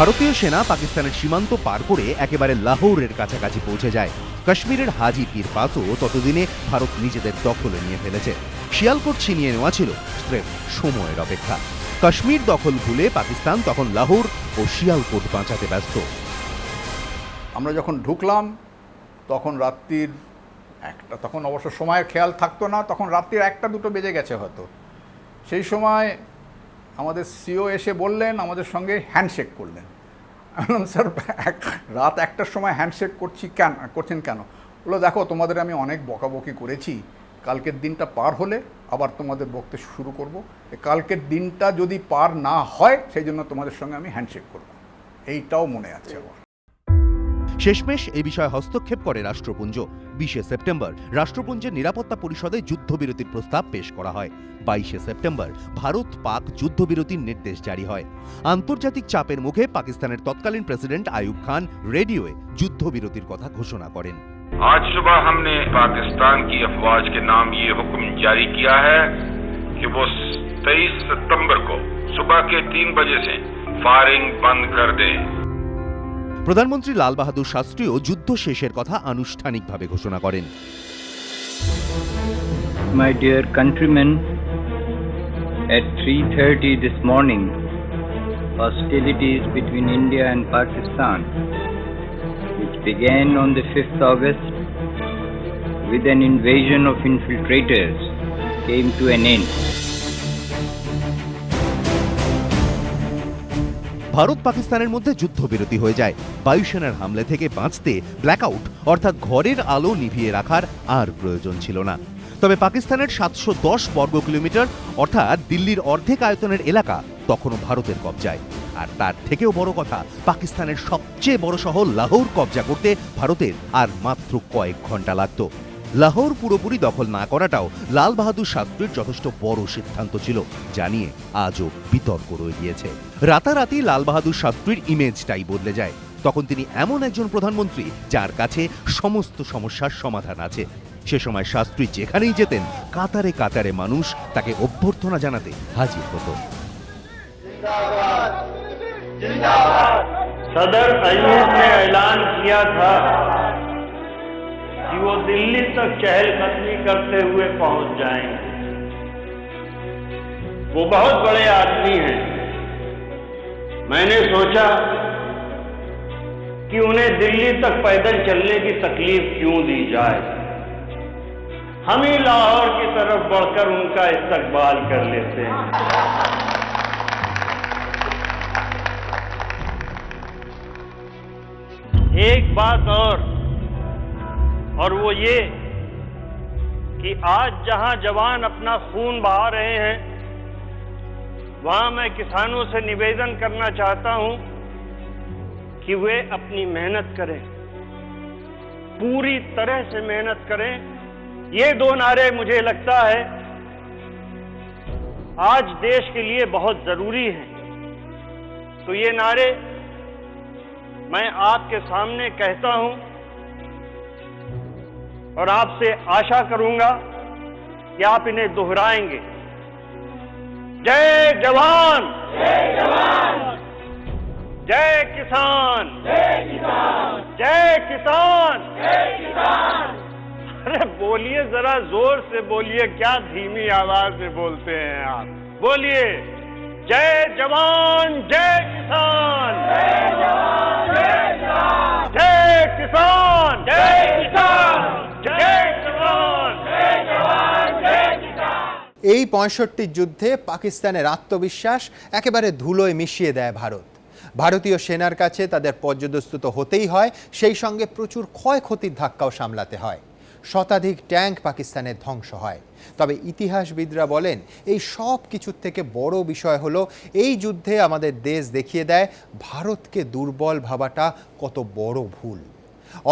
ভারতীয় সেনা পাকিস্তানের সীমান্ত পার করে একেবারে লাহোরের কাছাকাছি পৌঁছে যায়। কাশ্মীরের হাজি পীর পাসও ততদিনে ভারত নিজেদের দখলে নিয়ে ফেলেছে। শিয়ালকোট ছিনিয়ে নেওয়া ছিল স্রেফ সময়ের অপেক্ষা। কাশ্মীর দখল ভুলে পাকিস্তান তখন লাহোর ও শিয়ালকোট বাঁচাতে ব্যস্ত। আমরা যখন ঢুকলাম তখন রাত্রির ১টা, তখন অবশ্য সময়ের খেয়াল থাকতো না, তখন রাত্রির ১টা ২টো বেজে গেছে হয়তো। সেই সময় আমাদের সিও এসে বললেন, আমাদের সঙ্গে হ্যান্ডশেক করলেন। আমি বললাম, স্যার রাত ১টার সময় হ্যান্ডশেক করছেন কেন? বললো, দেখো তোমাদের আমি অনেক বকাবকি করেছি, কালকের দিনটা পার হলে আবার তোমাদের বকতে শুরু করব। কালকের দিনটা যদি পার না হয় সেই জন্য তোমাদের সঙ্গে আমি হ্যান্ডশেক করব। এইটাও মনে আছে আমার। শেষমেশ এই বিষয়ে হস্তক্ষেপ করে রাষ্ট্রপুঞ্জ। ২০ সেপ্টেম্বর রাষ্ট্রপুঞ্জের নিরাপত্তা পরিষদে যুদ্ধবিরতির প্রস্তাব পেশ করা হয়। ২২ সেপ্টেম্বর ভারত পাক যুদ্ধবিরতির নির্দেশ জারি হয়। আন্তর্জাতিক চাপের মুখে পাকিস্তানের তৎকালীন প্রেসিডেন্ট আইয়ুব খান রেডিওয়ে যুদ্ধবিরতির কথা ঘোষণা করেন। आज सुबह हमने पाकिस्तान की अफवाज के नाम ये हुक्म जारी किया है कि वो 23 सितंबर को सुबह के 3 बजे से फायरिंग बंद कर दें। প্রধানমন্ত্রী লাল বাহাদুর শাস্ত্রীও যুদ্ধ শেষের কথা আনুষ্ঠানিকভাবে ঘোষণা করেন। My dear countrymen, at 3:30 this morning, hostilities between India and Pakistan, which began on the 5th August with an invasion of infiltrators, came to an end. Bharat পাকিস্তানের মধ্যে যুদ্ধবিরতি হয়ে যায়। বায়ুসেনার হামলে থেকে বাঁচতে ব্ল্যাকআউট অর্থাৎ ঘরের আলো নিভিয়ে রাখার আর প্রয়োজন ছিল না। তবে পাকিস্তানের ৭১০ বর্গ কিলোমিটার অর্থাৎ দিল্লির অর্ধেক আয়তনের এলাকা তখনও ভারতের কবজায়। আর তার থেকেও বড় কথা, পাকিস্তানের সবচেয়ে বড় শহর লাহোর কবজা করতে ভারতের আর মাত্র কয়েক ঘন্টা লাগত। লাহোর পুরোপুরি দখল না করাটাও লাল বাহাদুর শাস্ত্রীর যথেষ্ট বড় সিদ্ধান্ত ছিল, যা নিয়ে আজও বিতর্ক রয়ে গিয়েছে। রাতারাতি লাল বাহাদুর শাস্ত্রীর ইমেজটাই বদলে যায়। তখন তিনি এমন একজন প্রধানমন্ত্রী যার কাছে সমস্ত সমস্যার সমাধান আছে। সে সময় শাস্ত্রী যেখানেই যেতেন কাতারে কাতারে মানুষ তাকে অভ্যর্থনা জানাতে হাজির হতো। सदर अयूब ने ऐलान किया था कि वो दिल्ली तक चहलकदमी करते हुए पहुंच जाएंगे। वो बहुत बड़े आदमी हैं। मैंने सोचा कि उन्हें दिल्ली तक पैदल चलने की तकलीफ क्यों दी जाए, हम ही लाहौर की तरफ बढ़कर उनका इस्तकबाल कर लेते हैं। एक बात और वो ये कि आज जहां जवान अपना खून बहा रहे हैं, वहां मैं किसानों से निवेदन करना चाहता हूं कि वे अपनी मेहनत करें, पूरी तरह से मेहनत करें। ये 2 नारे मुझे लगता है आज देश के लिए बहुत जरूरी हैं। तो ये नारे मैं आपके सामने कहता हूं और आपसे आशा करूंगा कि आप इन्हें दोहराएंगे। जय जवान, जय जवान, जय किसान, जय किसान, जय किसान, जय किसान। अरे बोलिए, जरा जोर से बोलिए, क्या धीमी आवाज में बोलते हैं आप। बोलिए, जय जवान, जय किसान, जय जवान, जय किसान, जय किसान, जय किसान, जय जवान, जय जवान, जय किसान। এই ৬৫ যুদ্ধে পাকিস্তানের আত্মবিশ্বাস একেবারে ধুলোয় মিশিয়ে দেয় ভারত। ভারতীয় সেনার কাছে তাদের পর্যদস্তুত হতেই হয়, সেই সঙ্গে প্রচুর ক্ষয়ক্ষতির ধাক্কাও সামলাতে হয়। শতাধিক ট্যাঙ্ক পাকিস্তানের ধ্বংস হয়। তবে ইতিহাসবিদরা বলেন এই সব কিছুর থেকে বড় বিষয় হলো এই যুদ্ধে আমাদের দেশ দেখিয়ে দেয় ভারতকে দুর্বল ভাবাটা কত বড় ভুল।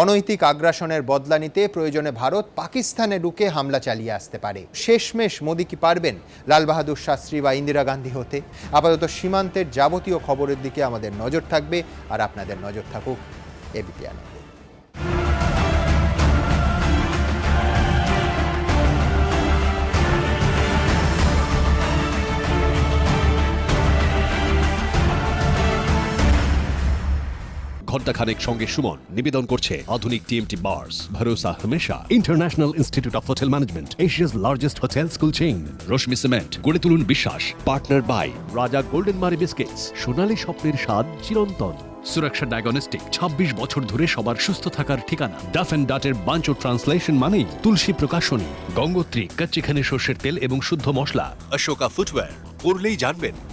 অনৈতিক আগ্রাসনের বদলা নিতে প্রয়োজনে ভারত পাকিস্তানে ঢুকে হামলা চালিয়ে আসতে পারে। শেষমেশ মোদি কি পারবেন লাল বাহাদুর শাস্ত্রী বা ইন্দিরা গান্ধী হতে? আপাতত সীমান্তের যাবতীয় খবরের দিকে আমাদের নজর থাকবে, আর আপনাদের নজর থাকুক এবিপি আনন্দে। ঘণ্টাখানেক সঙ্গে সুমন নিবেদন করছে আধুনিক টিএমটি বার্স, ভরসা হমেশা। International institute of hotel management, Asia's largest hotel school chain. Rashmi cement, গড়ে তুলুন বিশ্বাস। Partner by Raja golden Marie biscuits, সোনালী স্বপ্নের স্বাদ চিরন্তন। সুরক্ষা ডায়াগনস্টিক, 26 বছর ধরে সবার সুস্থ থাকার ঠিকানা। ডাফ এন্ড ডাটের বাঞ্চো ট্রান্সলেশন মানেই তুলসী প্রকাশনী। গঙ্গোত্রী, কচ্চিখানি সর্ষের তেল এবং শুদ্ধ মশলা। অশোকা ফুটওয়্যার, পরলেই জানবেন